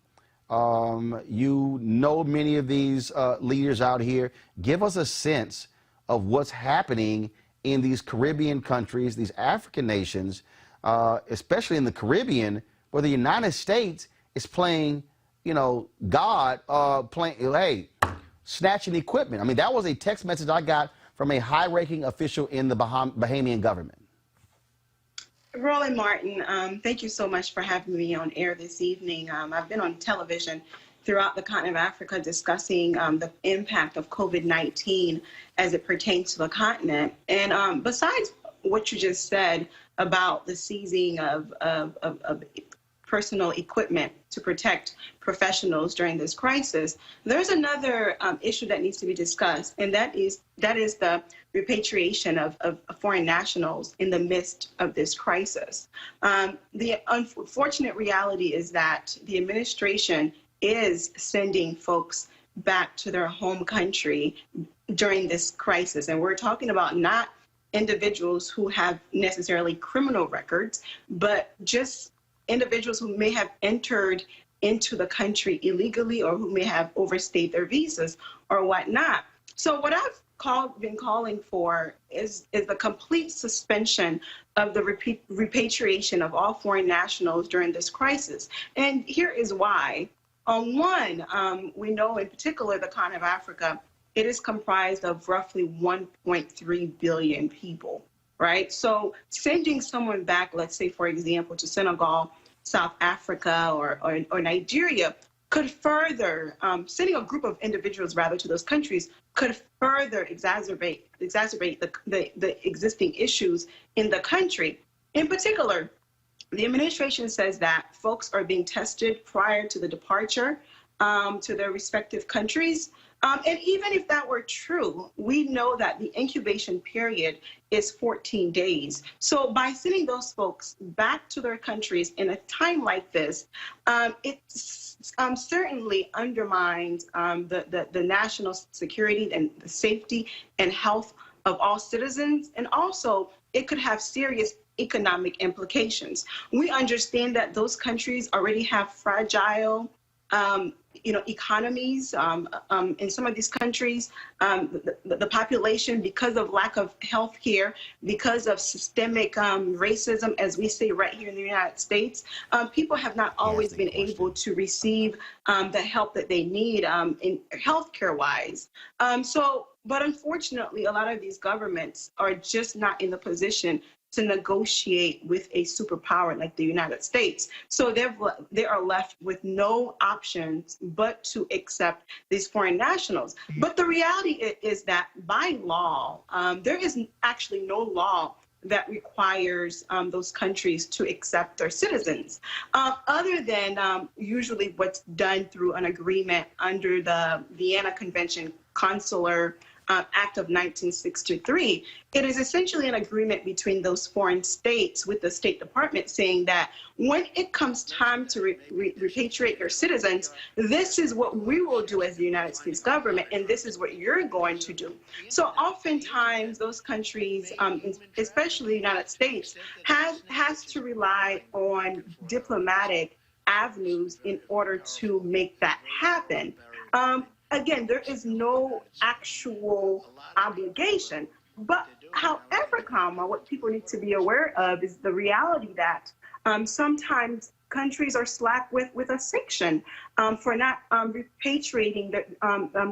You know many of these leaders out here. Give us a sense of what's happening in these Caribbean countries, these African nations, especially in the Caribbean, where the United States is playing, you know, God, hey, snatching equipment. I mean, that was a text message I got from a high-ranking official in the Bahamian government. Roland Martin, thank you so much for having me on air this evening. I've been on television throughout the continent of Africa discussing the impact of COVID-19 as it pertains to the continent. And besides what you just said about the seizing of personal equipment to protect professionals during this crisis, there's another issue that needs to be discussed, and that is the repatriation of foreign nationals in the midst of this crisis. The unfortunate reality is that the administration is sending folks back to their home country during this crisis, and we're talking about not individuals who have necessarily criminal records, but just individuals who may have entered into the country illegally or who may have overstayed their visas or whatnot. So what I've been calling for is the complete suspension of the repatriation of all foreign nationals during this crisis. And here is why. One, we know in particular the continent of Africa, it is comprised of roughly 1.3 billion people. Right? So sending someone back, let's say, for example, to Senegal, South Africa, or Nigeria could further, sending a group of individuals rather to those countries could further exacerbate the existing issues in the country. In particular, the administration says that folks are being tested prior to the departure to their respective countries. And even if that were true, we know that the incubation period is 14 days. So by sending those folks back to their countries in a time like this, it certainly undermines the national security and the safety and health of all citizens. And also, it could have serious economic implications. We understand that those countries already have fragile economies. In some of these countries, the population, because of lack of health care, because of systemic racism, as we say right here in the United States, people have not always been able to receive the help that they need in healthcare wise. But unfortunately, a lot of these governments are just not in the position to negotiate with a superpower like the United States. So they are left with no options but to accept these foreign nationals. But the reality is that by law, there is actually no law that requires those countries to accept their citizens, other than usually what's done through an agreement under the Vienna Convention Consular Act of 1963. It is essentially an agreement between those foreign states with the State Department saying that when it comes time to repatriate your citizens, this is what we will do as the United States government, and this is what you're going to do. So oftentimes those countries, especially the United States, has to rely on diplomatic avenues in order to make that happen. Again, there is no actual obligation, but however, what people need to be aware of is the reality that sometimes countries are slapped with a sanction for not repatriating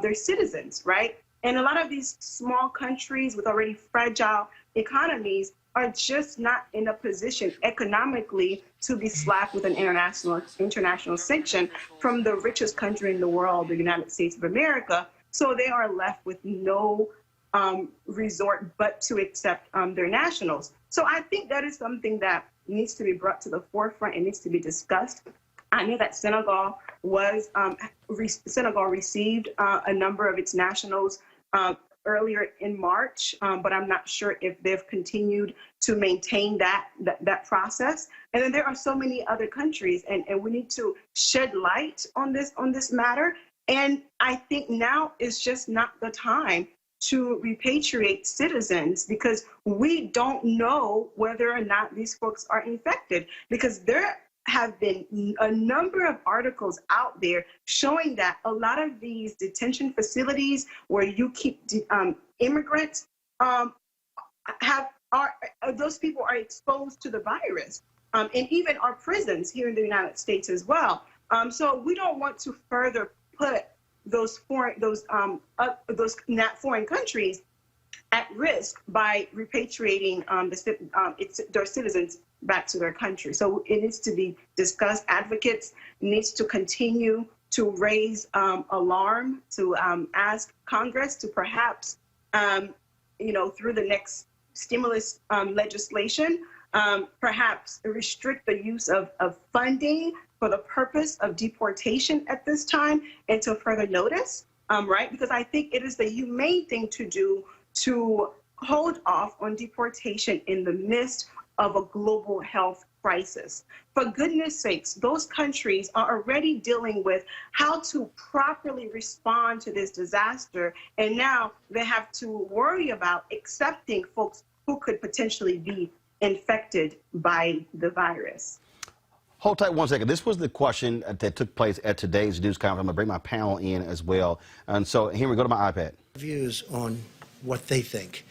their citizens, right? And a lot of these small countries with already fragile economies are just not in a position economically to be slapped with an international sanction from the richest country in the world, the United States of America. So they are left with no resort but to accept their nationals. So I think that is something that needs to be brought to the forefront and needs to be discussed. I know that Senegal received a number of its nationals earlier in March, but I'm not sure if they've continued to maintain that process. And then there are so many other countries, and we need to shed light on this matter. And I think now is just not the time to repatriate citizens, because we don't know whether or not these folks are infected, because there have been a number of articles out there showing that a lot of these detention facilities where you keep immigrants those people are exposed to the virus, and even our prisons here in the United States as well. So we don't want to further put those foreign countries at risk by repatriating their citizens back to their country. So it needs to be discussed. Advocates needs to continue to raise alarm, to ask Congress to perhaps, through the next stimulus legislation, perhaps restrict the use of funding for the purpose of deportation at this time until further notice, right? Because I think it is the humane thing to do to hold off on deportation in the midst of a global health crisis. For goodness sakes, those countries are already dealing with how to properly respond to this disaster, and now they have to worry about accepting folks who could potentially be infected by the virus. Hold tight 1 second. This was the question that took place at today's news conference. I'm going to bring my panel in as well. And so here we go to my iPad. Views on what they think.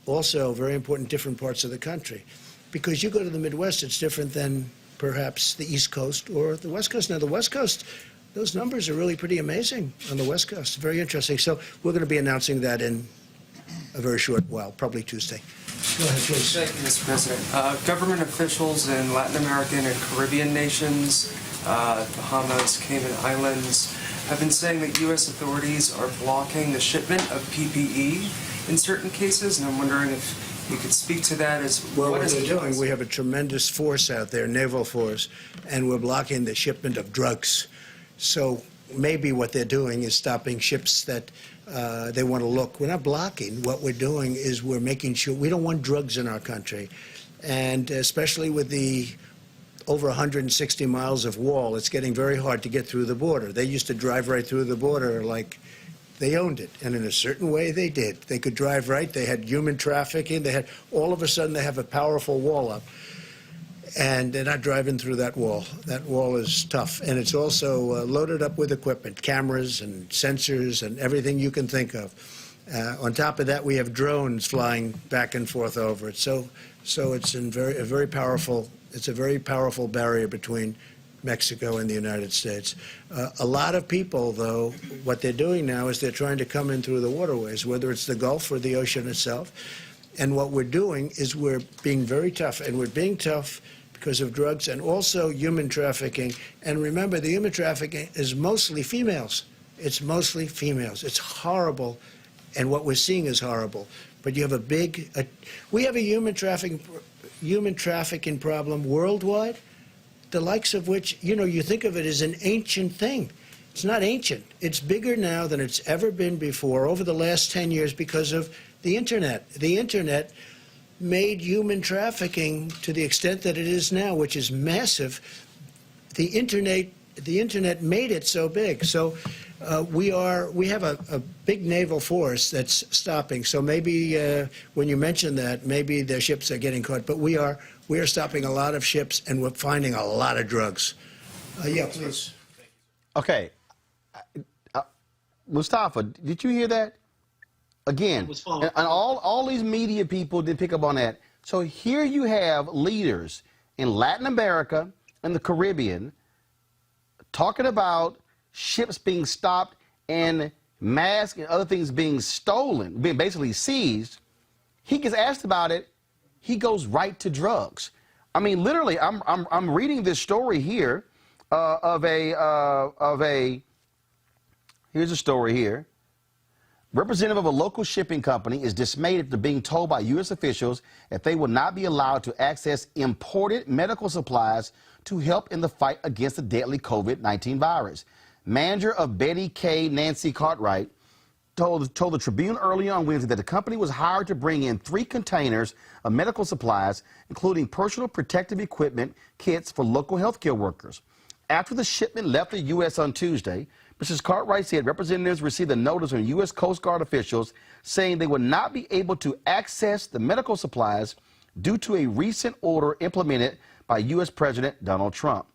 Also, very important, different parts of the country. Because you go to the Midwest, it's different than perhaps the East Coast or the West Coast. Now, the West Coast, those numbers are really pretty amazing on the West Coast. Very interesting. So we're going to be announcing that in a very short while, probably Tuesday. Go ahead, please. Thank you, Mr. President. Government officials in Latin American and Caribbean nations, Bahamas, Cayman Islands, have been saying that U.S. authorities are blocking the shipment of PPE in certain cases, and I'm wondering if you could speak to that as well. What they're doing, we have a tremendous force out there, naval force, and we're blocking the shipment of drugs. So maybe what they're doing is stopping ships that they want to look. We're not blocking. What we're doing is we're making sure we don't want drugs in our country. And especially with the over 160 miles of wall, it's getting very hard to get through the border. They used to drive right through the border like they owned it. And in a certain way, they did. They could drive right. They had human trafficking. They had, all of a sudden, they have a powerful wall up. And they're not driving through that wall. That wall is tough. And it's also loaded up with equipment, cameras and sensors and everything you can think of. On top of that, we have drones flying back and forth over it. So it's a very powerful barrier between Mexico and the United States. A lot of people, though, what they're doing now is they're trying to come in through the waterways, whether it's the Gulf or the ocean itself. And what we're doing is we're being very tough, and we're being tough because of drugs and also human trafficking. And remember, the human trafficking is mostly females. It's mostly females. It's horrible, and what we're seeing is horrible. But you have we have a human trafficking problem worldwide, the likes of which, you think of it as an ancient thing. It's not ancient. It's bigger now than it's ever been before over the last 10 years because of the Internet. The Internet made human trafficking to the extent that it is now, which is massive. The Internet made it so big. So we have a big naval force that's stopping. So maybe when you mention that, maybe their ships are getting caught. But we are stopping a lot of ships, and we're finding a lot of drugs. Yeah, please. Okay. Mustafa, did you hear that? Again, and all these media people did pick up on that. So here you have leaders in Latin America and the Caribbean talking about ships being stopped and masks and other things being stolen, being basically seized. He gets asked about it. He goes right to drugs. I mean, literally, I'm reading this story here here's a story here. Representative of a local shipping company is dismayed after being told by U.S. officials that they will not be allowed to access imported medical supplies to help in the fight against the deadly COVID-19 virus. Manager of Betty K. Nancy Cartwright told the Tribune early on Wednesday that the company was hired to bring in 3 containers of medical supplies, including personal protective equipment kits for local healthcare workers. After the shipment left the U.S. on Tuesday, Mrs. Cartwright said representatives received a notice from U.S. Coast Guard officials saying they would not be able to access the medical supplies due to a recent order implemented by U.S. President Donald Trump.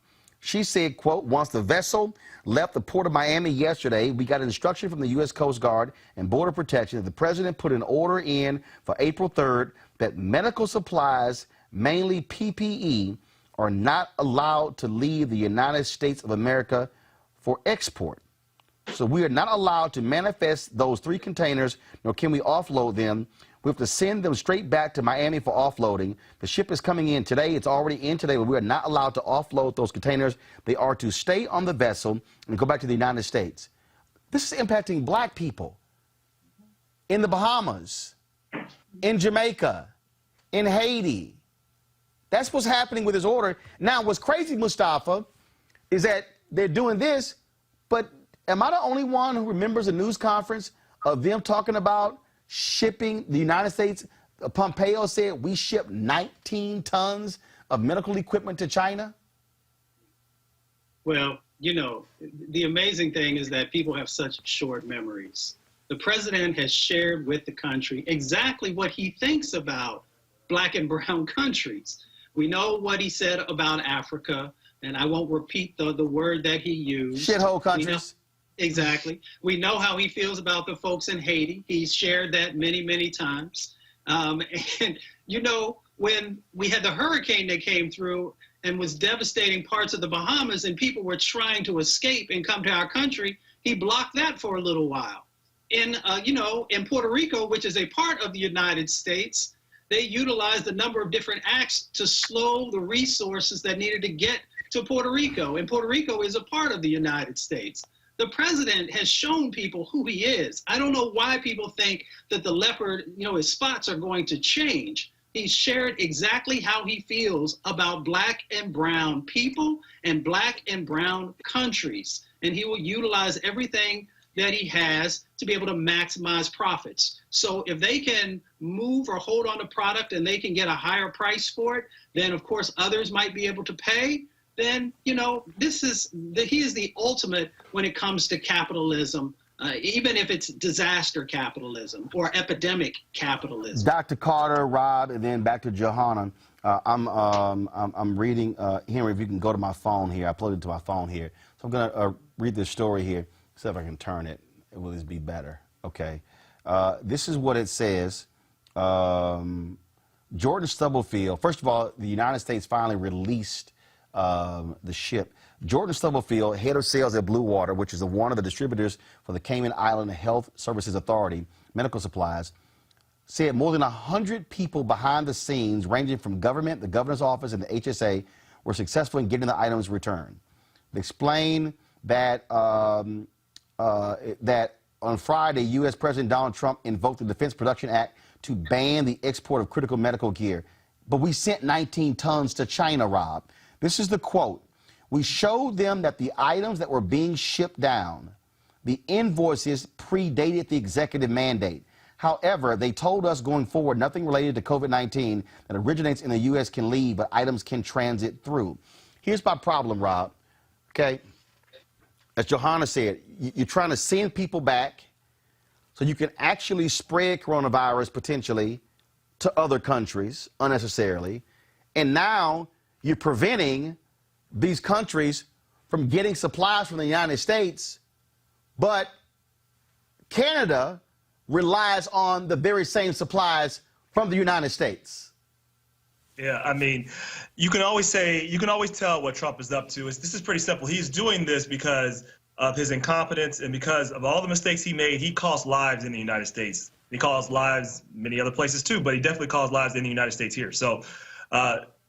She said, quote, once the vessel left the port of Miami yesterday, we got instruction from the U.S. Coast Guard and Border Protection that the president put an order in for April 3rd that medical supplies, mainly PPE, are not allowed to leave the United States of America for export. So we are not allowed to manifest those 3 containers, nor can we offload them. We have to send them straight back to Miami for offloading. The ship is coming in today. It's already in today, but we are not allowed to offload those containers. They are to stay on the vessel and go back to the United States. This is impacting black people in the Bahamas, in Jamaica, in Haiti. That's what's happening with this order. Now, what's crazy, Mustafa, is that they're doing this, but am I the only one who remembers a news conference of them talking about shipping the United States? Pompeo said we shipped 19 tons of medical equipment to China. Well, you know, the amazing thing is that people have such short memories. The president has shared with the country exactly what he thinks about black and brown countries. We know what he said about Africa, and I won't repeat the word that he used. Shithole countries. Exactly. We know how he feels about the folks in Haiti. He's shared that many, many times. And, you know, when we had the hurricane that came through and was devastating parts of the Bahamas and people were trying to escape and come to our country, he blocked that for a little while. In Puerto Rico, which is a part of the United States, they utilized a number of different acts to slow the resources that needed to get to Puerto Rico. And Puerto Rico is a part of the United States. The president has shown people who he is. I don't know why people think that the leopard, his spots are going to change. He's shared exactly how he feels about black and brown people and black and brown countries. And he will utilize everything that he has to be able to maximize profits. So if they can move or hold on to product and they can get a higher price for it, then of course others might be able to pay. Then, he is the ultimate when it comes to capitalism, even if it's disaster capitalism or epidemic capitalism. Dr. Carter, Rob, and then back to Johanna. I'm reading, Henry, if you can go to my phone here. I uploaded it to my phone here. So I'm going to read this story here. See if I can turn it. Will this be better? Okay. This is what it says. Jordan Stubblefield. First of all, the United States finally released the ship. Jordan Stubblefield, head of sales at Blue Water, which is one of the distributors for the Cayman Island Health Services Authority, medical supplies, said more than 100 people behind the scenes, ranging from government, the governor's office, and the HSA, were successful in getting the items returned. They explained that that on Friday, U.S. President Donald Trump invoked the Defense Production Act to ban the export of critical medical gear. But we sent 19 tons to China, Rob. This is the quote. We showed them that the items that were being shipped down, the invoices predated the executive mandate. However, they told us going forward nothing related to COVID-19 that originates in the U.S. can leave, but items can transit through. Here's my problem, Rob. Okay? As Johanna said, you're trying to send people back so you can actually spread coronavirus potentially to other countries unnecessarily. And now you're preventing these countries from getting supplies from the United States, but Canada relies on the very same supplies from the United States. Yeah, I mean, you can always tell what Trump is up to. This is pretty simple. He's doing this because of his incompetence and because of all the mistakes he made. He cost lives in the United States. He caused lives many other places too, but he definitely caused lives in the United States here. So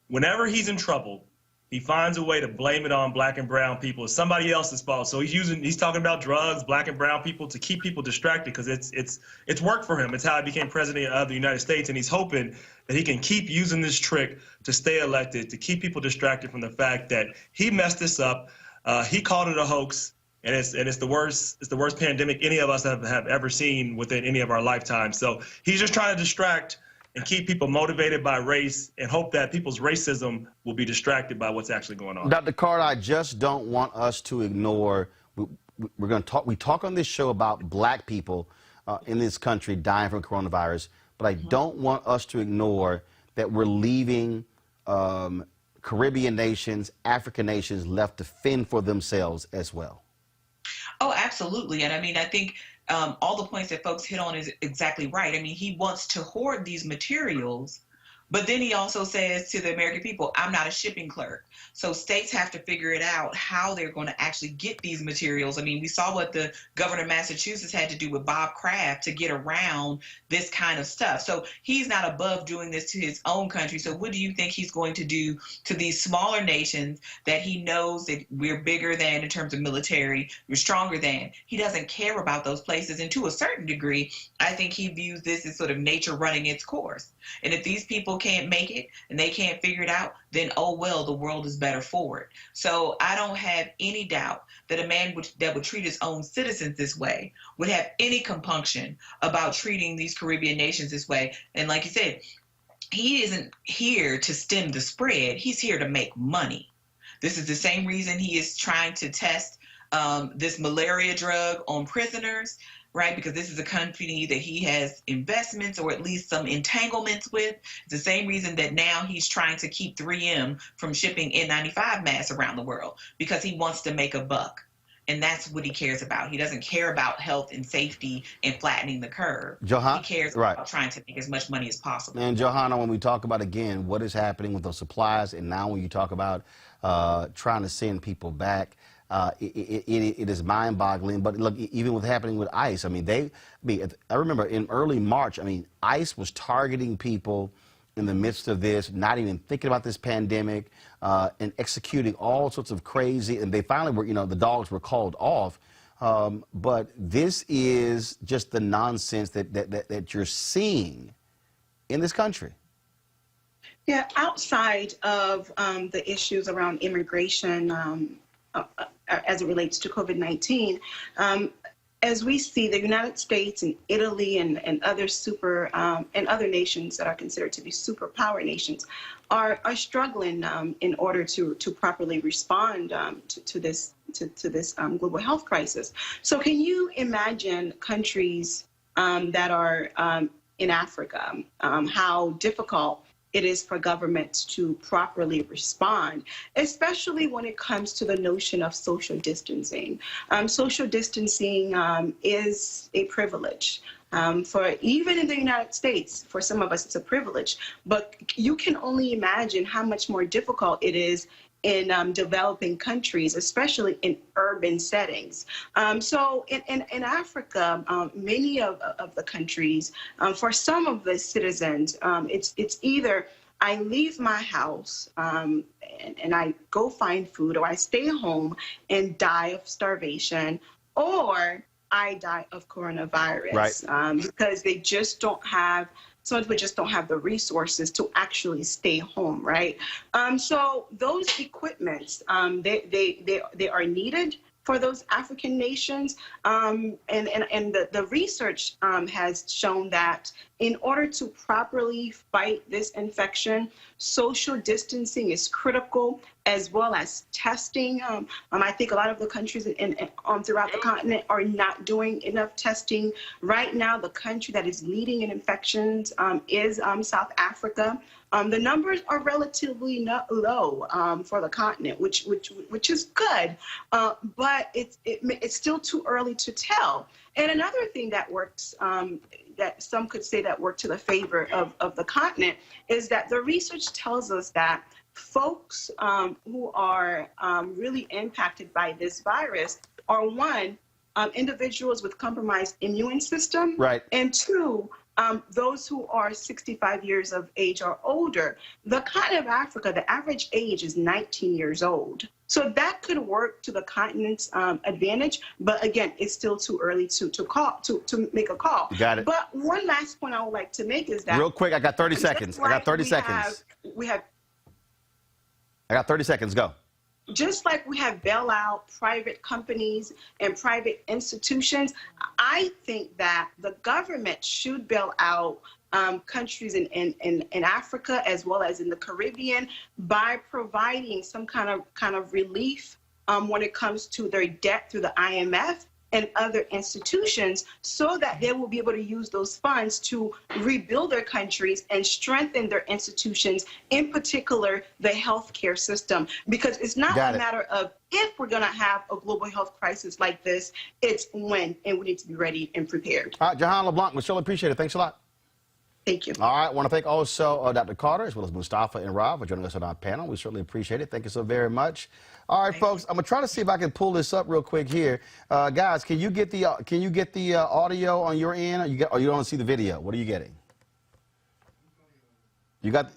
whenever he's in trouble, he finds a way to blame it on black and brown people. It's somebody else's fault. So he's talking about drugs, black and brown people, to keep people distracted because it's worked for him. It's how he became president of the United States, and he's hoping that he can keep using this trick to stay elected, to keep people distracted from the fact that he messed this up. He called it a hoax, and it's the worst pandemic any of us have ever seen within any of our lifetimes. So he's just trying to distract and keep people motivated by race and hope that people's racism will be distracted by what's actually going on. Dr. Carter, I just don't want us to ignore, we talk on this show about black people in this country dying from coronavirus, but I don't want us to ignore that we're leaving Caribbean nations, African nations left to fend for themselves as well. Oh, absolutely. And I mean, I think all the points that folks hit on is exactly right. I mean, he wants to hoard these materials But then he also says to the American people, I'm not a shipping clerk. So states have to figure it out how they're going to actually get these materials. I mean, we saw what the governor of Massachusetts had to do with Bob Kraft to get around this kind of stuff. So he's not above doing this to his own country. So what do you think he's going to do to these smaller nations that he knows that we're bigger than in terms of military, we're stronger than? He doesn't care about those places. And to a certain degree, I think he views this as sort of nature running its course. And if these people can't make it and they can't figure it out, then oh well, the world is better for it. So I don't have any doubt that a man that would treat his own citizens this way would have any compunction about treating these Caribbean nations this way. And like you said, he isn't here to stem the spread. He's here to make money. This is the same reason he is trying to test this malaria drug on prisoners, right? Because this is a company that he has investments or at least some entanglements with. It's the same reason that now he's trying to keep 3M from shipping N95 masks around the world, because he wants to make a buck. And that's what he cares about. He doesn't care about health and safety and flattening the curve. He cares about trying to make as much money as possible. And Johanna, when we talk about, again, what is happening with those supplies, and now when you talk about trying to send people back, it is mind-boggling. But look, even what's happening with ICE, I mean, I remember in early March, I mean, ICE was targeting people in the midst of this, not even thinking about this pandemic, and executing all sorts of crazy, and they finally were, the dogs were called off. But this is just the nonsense that you're seeing in this country. Yeah, outside of the issues around immigration, as it relates to COVID-19, as we see the United States and Italy and other other nations that are considered to be superpower nations are struggling in order to properly respond to this global health crisis. So can you imagine countries that are in Africa, how difficult it is for governments to properly respond, especially when it comes to the notion of social distancing. Social distancing is a privilege. For even in the United States, for some of us, it's a privilege. But you can only imagine how much more difficult it is in developing countries, especially in urban settings. So in Africa, many of the countries, for some of the citizens, it's either I leave my house and I go find food, or I stay home and die of starvation, or I die of coronavirus, because they just don't have, some people just don't have the resources to actually stay home, right? So those equipments, they are needed for those African nations, and the research has shown that in order to properly fight this infection, social distancing is critical, as well as testing. I think a lot of the countries throughout the continent are not doing enough testing. Right now, the country that is leading in infections is South Africa. The numbers are relatively low for the continent, which is good, but it's still too early to tell. And another thing that works, that some could say that worked to the favor of the continent, is that the research tells us that folks who are really impacted by this virus are, one, individuals with compromised immune system, and two, those who are 65 years of age or older. The continent of Africa, the average age is 19 years old. So that could work to the continent's advantage, but again, it's still too early to make a call. Got it. But one last point I would like to make is that, real quick, I got 30 seconds. I got 30 seconds. I got 30 seconds. Go. Just like we have bailout private companies and private institutions, I think that the government should bail out countries in Africa as well as in the Caribbean by providing some kind of relief when it comes to their debt through the IMF and other institutions, so that they will be able to use those funds to rebuild their countries and strengthen their institutions, in particular the healthcare system. Because it's not a matter of if we're going to have a global health crisis like this, it's when, and we need to be ready and prepared. All right, Jahan LeBlanc, we surely appreciate it. Thanks a lot. Thank you. All right. I want to thank also Dr. Carter as well as Mustafa and Rob for joining us on our panel. We certainly appreciate it. Thank you so very much. All right, folks. I'm gonna try to see if I can pull this up real quick here, guys. Can you get the audio on your end? Or you don't see the video? What are you getting? You have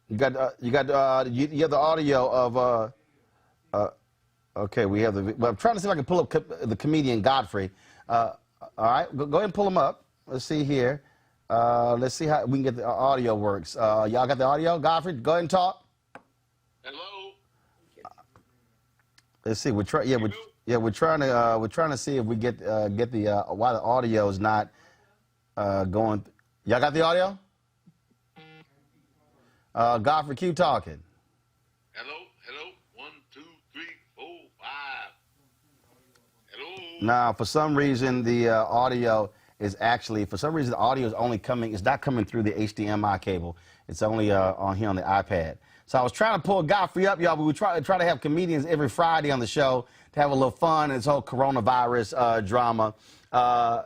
the audio of okay, we have the. Well, I'm trying to see if I can pull up the comedian Godfrey. All right, go ahead and pull him up. Let's see here. Let's see how we can get the audio works. Y'all got the audio? Godfrey, go ahead and talk. Hello. Let's see. We're trying to see if we get the why the audio is not going. Y'all got the audio? Godfrey, keep talking. Hello. 1, 2, 3, 4, 5. Hello. Now, for some reason, the audio is actually, the audio is only coming, it's not coming through the HDMI cable. It's only on here on the iPad. So I was trying to pull Godfrey up, y'all, but we try to have comedians every Friday on the show to have a little fun and this whole coronavirus drama.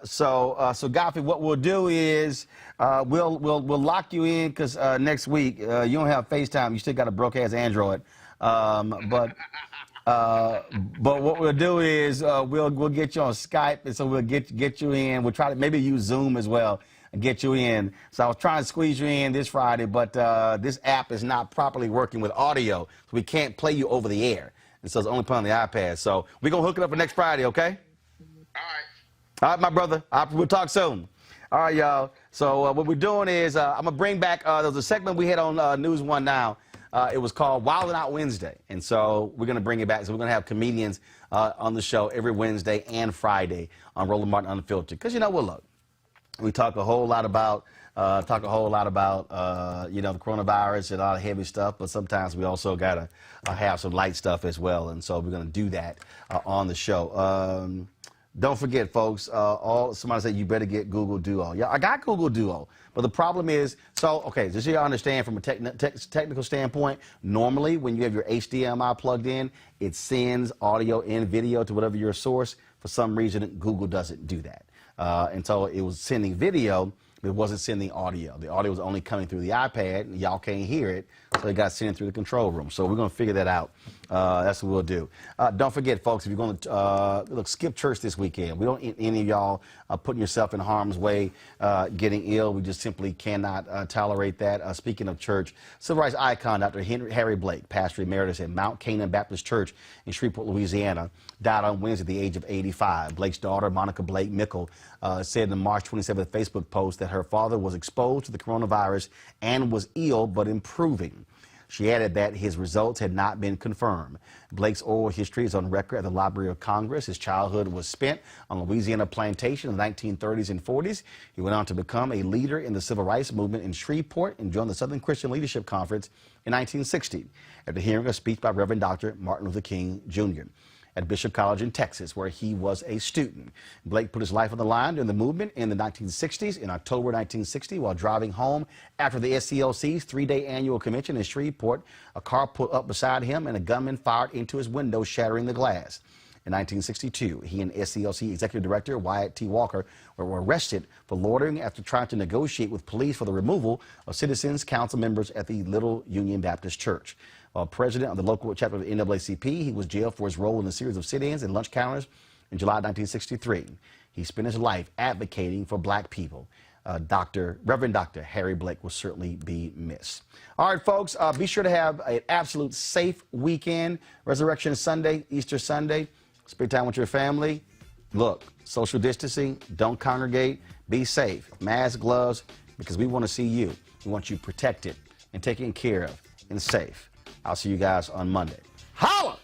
So Godfrey, what we'll do is we'll lock you in because next week you don't have FaceTime. You still got a broke-ass Android. But what we'll do is we'll get you on Skype, and so we'll get you in. We'll try to maybe use Zoom as well and get you in. So I was trying to squeeze you in this Friday, but this app is not properly working with audio, so we can't play you over the air. And so it's only put on the iPad. So we're gonna hook it up for next Friday, okay? All right, my brother. We'll talk soon. All right, y'all. So what we're doing is I'm gonna bring back. There was a segment we had on News One Now. It was called Wild 'N Out Wednesday, and so we're going to bring it back. So we're going to have comedians on the show every Wednesday and Friday on Roland Martin Unfiltered. Because you know what, look, we talk a whole lot about the coronavirus and all the heavy stuff, but sometimes we also got to have some light stuff as well, and so we're going to do that on the show. Don't forget, folks, somebody said you better get Google Duo. Yeah, I got Google Duo. But the problem is, just so you understand from a technical standpoint, normally when you have your HDMI plugged in, it sends audio and video to whatever your source. For some reason, Google doesn't do that. And so it was sending video, but it wasn't sending audio. The audio was only coming through the iPad, and y'all can't hear it, so it got sent through the control room. So we're going to figure that out. That's what we'll do. Don't forget, folks, if you're going to skip church this weekend. We don't want any of y'all putting yourself in harm's way, getting ill. We just simply cannot tolerate that. Speaking of church, civil rights icon Dr. Harry Blake, pastor emeritus at Mount Canaan Baptist Church in Shreveport, Louisiana, died on Wednesday at the age of 85. Blake's daughter, Monica Blake Mickle, said in the March 27th Facebook post that her father was exposed to the coronavirus and was ill but improving. She added that his results had not been confirmed. Blake's oral history is on record at the Library of Congress. His childhood was spent on Louisiana plantation in the 1930s and 40s. He went on to become a leader in the civil rights movement in Shreveport and joined the Southern Christian Leadership Conference in 1960 after hearing a speech by Reverend Dr. Martin Luther King Jr. at Bishop College in Texas, where he was a student. Blake put his life on the line during the movement in the 1960s. In October 1960, while driving home after the SCLC's three-day annual convention in Shreveport, a car pulled up beside him and a gunman fired into his window, shattering the glass. In 1962, he and SCLC Executive Director Wyatt T. Walker were arrested for loitering after trying to negotiate with police for the removal of Citizens Council members at the Little Union Baptist Church. While president of the local chapter of the NAACP, he was jailed for his role in a series of sit-ins and lunch counters in July 1963. He spent his life advocating for black people. Reverend Dr. Harry Blake will certainly be missed. All right, folks, be sure to have an absolute safe weekend. Resurrection Sunday, Easter Sunday. Spend time with your family. Look, social distancing, don't congregate, be safe. Mask, gloves, because we want to see you. We want you protected and taken care of and safe. I'll see you guys on Monday. Holla!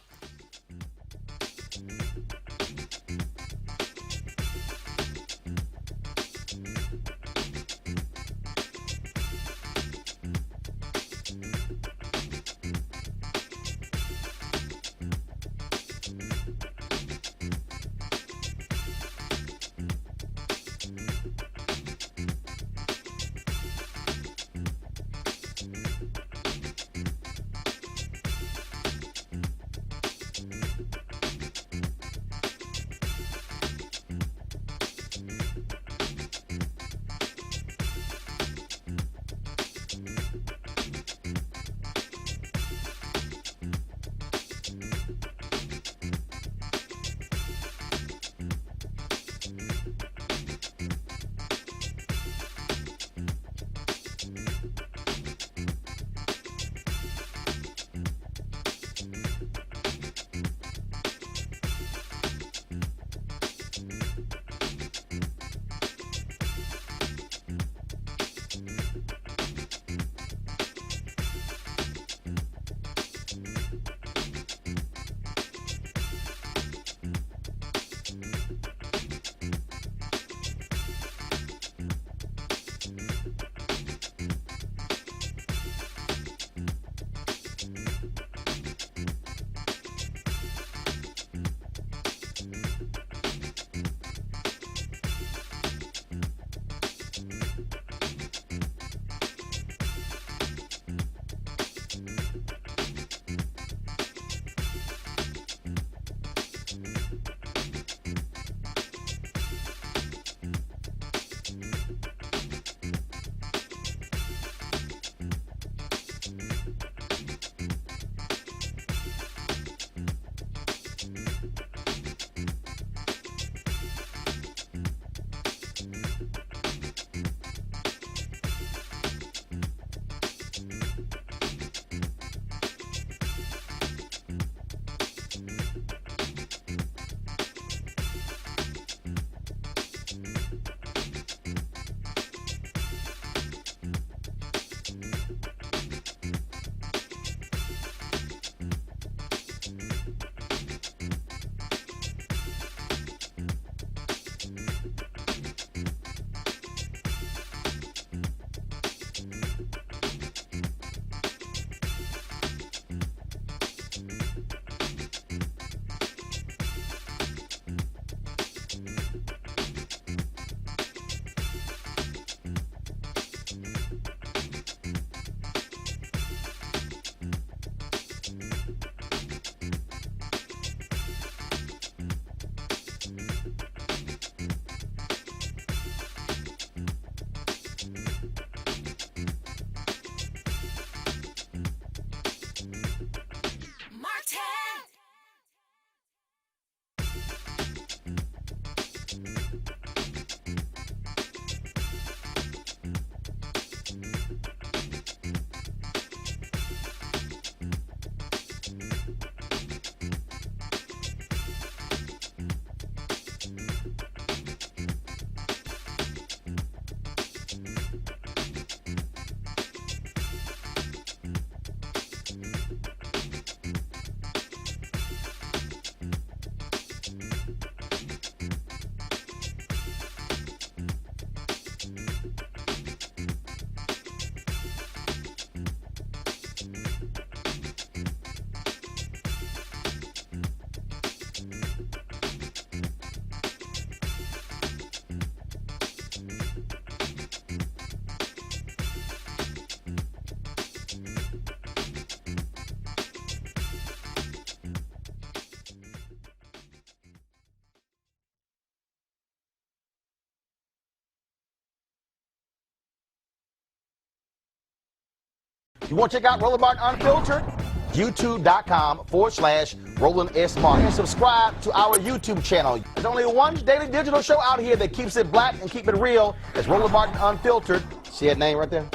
You want to check out Roland Martin Unfiltered? YouTube.com/Roland S. Martin. And subscribe to our YouTube channel. There's only one daily digital show out here that keeps it black and keep it real. It's Roland Martin Unfiltered. See that name right there?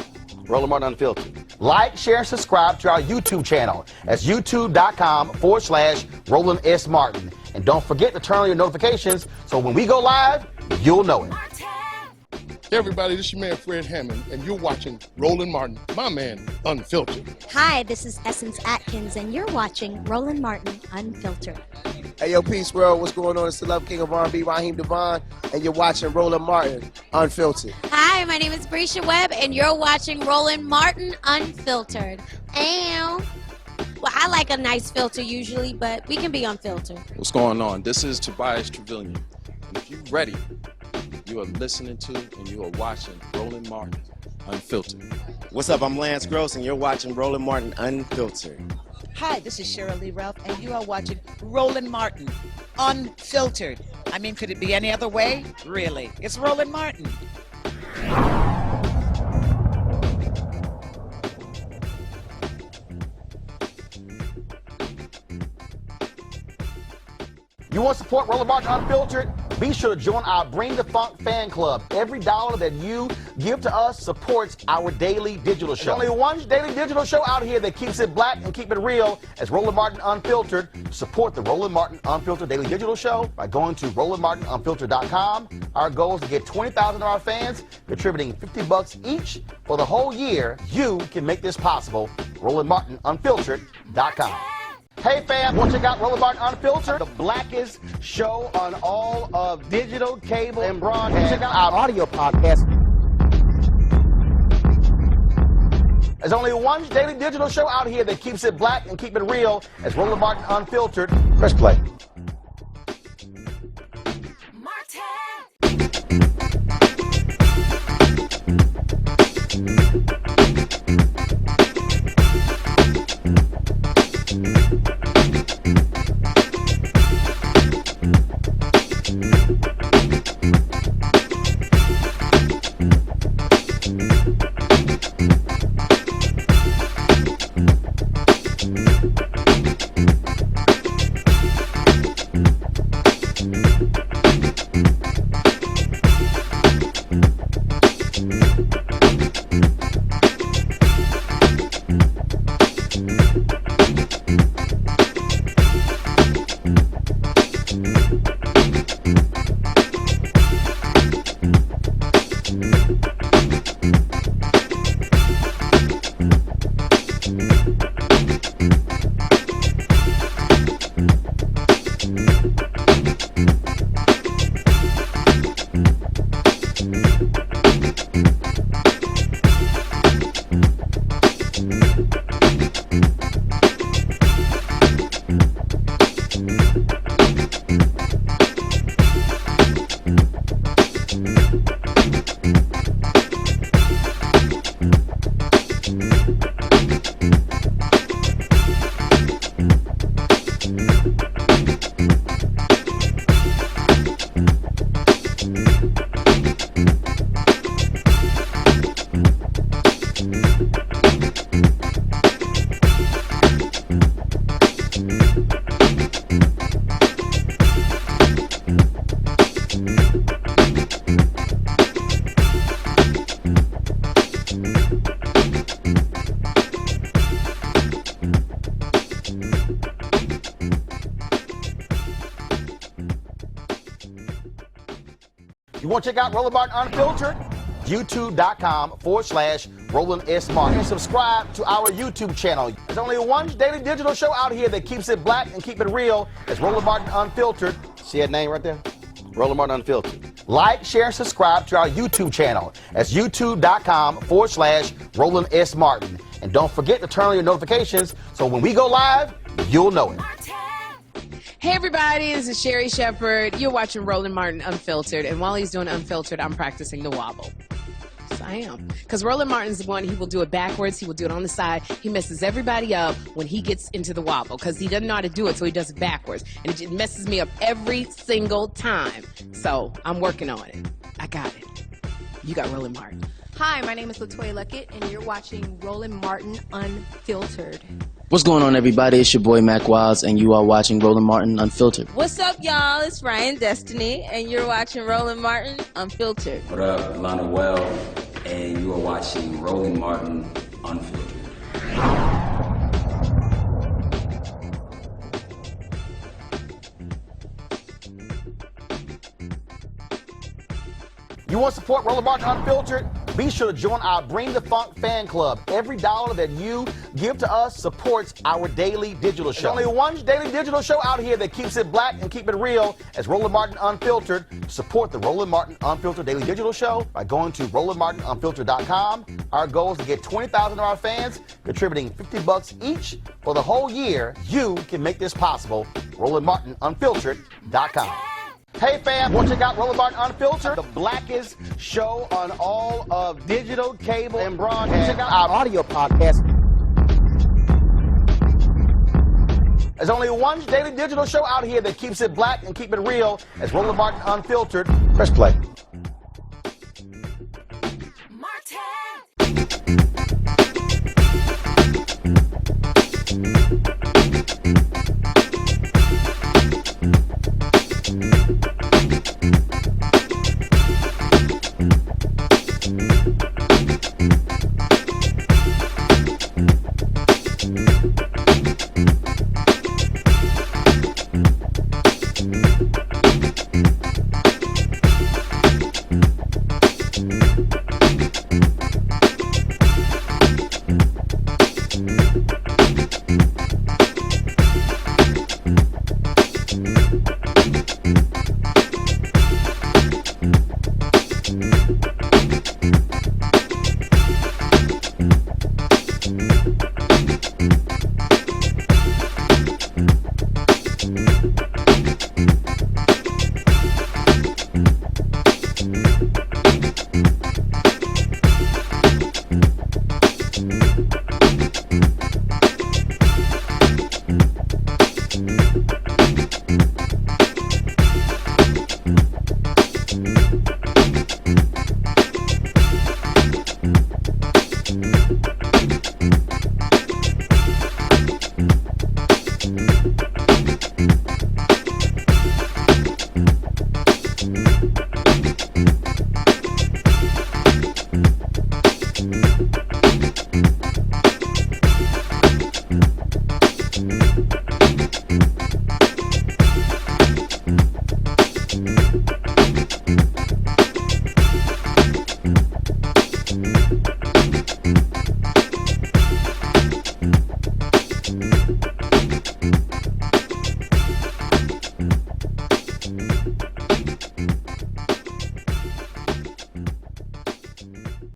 Roland Martin Unfiltered. Like, share, and subscribe to our YouTube channel. That's YouTube.com/Roland S. Martin. And don't forget to turn on your notifications so when we go live, you'll know it. Hey everybody, this is your man Fred Hammond, and you're watching Roland Martin, my man, Unfiltered. Hi, this is Essence Atkins, and you're watching Roland Martin Unfiltered. Hey, yo, Peace World, what's going on? It's the Love King of R&B, Raheem Devon, and you're watching Roland Martin Unfiltered. Hi, my name is Brescia Webb, and you're watching Roland Martin Unfiltered. Ow. Well, I like a nice filter usually, but we can be unfiltered. What's going on? This is Tobias Trevelyan, and if you're ready, you are listening to and you are watching Roland Martin Unfiltered. What's up? I'm Lance Gross, and you're watching Roland Martin Unfiltered. Hi, this is Cheryl Lee Ralph, and you are watching Roland Martin Unfiltered. I mean, could it be any other way? Really? It's Roland Martin. You want to support Roland Martin Unfiltered? Be sure to join our Bring the Funk fan club. Every dollar that you give to us supports our daily digital show. There's only one daily digital show out here that keeps it black and keep it real. It's Roland Martin Unfiltered. Support the Roland Martin Unfiltered daily digital show by going to RolandMartinUnfiltered.com. Our goal is to get 20,000 of our fans contributing $50 each for the whole year. You can make this possible. RolandMartinUnfiltered.com. Hey fam, want to check out Roland Martin Unfiltered? The blackest show on all of digital, cable, and broadcast. Check out our audio podcast. There's only one daily digital show out here that keeps it black and keep it real. It's Roland Martin Unfiltered. Press play. You want to check out Roland Martin Unfiltered? YouTube.com/Roland S. Martin. And subscribe to our YouTube channel. There's only one daily digital show out here that keeps it black and keep it real. It's Roland Martin Unfiltered. See that name right there? Roland Martin Unfiltered. Like, share, and subscribe to our YouTube channel. That's YouTube.com/Roland S. Martin. And don't forget to turn on your notifications so when we go live, you'll know it. Hey everybody, this is Sherry Shepherd. You're watching Roland Martin Unfiltered, and while he's doing Unfiltered, I'm practicing the wobble. Yes, I am. Because Roland Martin's the one, he will do it backwards, he will do it on the side. He messes everybody up when he gets into the wobble, because he doesn't know how to do it, so he does it backwards. And it just messes me up every single time. So, I'm working on it. I got it. You got Roland Martin. Hi, my name is LaToya Luckett, and you're watching Roland Martin Unfiltered. What's going on, everybody? It's your boy Mac Wiles, and you are watching Roland Martin Unfiltered. What's up, y'all? It's Ryan Destiny, and you're watching Roland Martin Unfiltered. What up, Lana Well, and you are watching Roland Martin Unfiltered. You want to support Roland Martin Unfiltered? Be sure to join our Bring the Funk fan club. Every dollar that you give to us supports our daily digital show. There's only one daily digital show out here that keeps it black and keep it real as Roland Martin Unfiltered. Support the Roland Martin Unfiltered daily digital show by going to RolandMartinUnfiltered.com. Our goal is to get 20,000 of our fans contributing $50 each for the whole year. You can make this possible. RolandMartinUnfiltered.com. Hey fam, want to check out Roland Martin Unfiltered, the blackest show on all of digital, cable, and broadcast. Check out our audio podcast. There's only one daily digital show out here that keeps it black and keep it real as Roland Martin Unfiltered. Press play.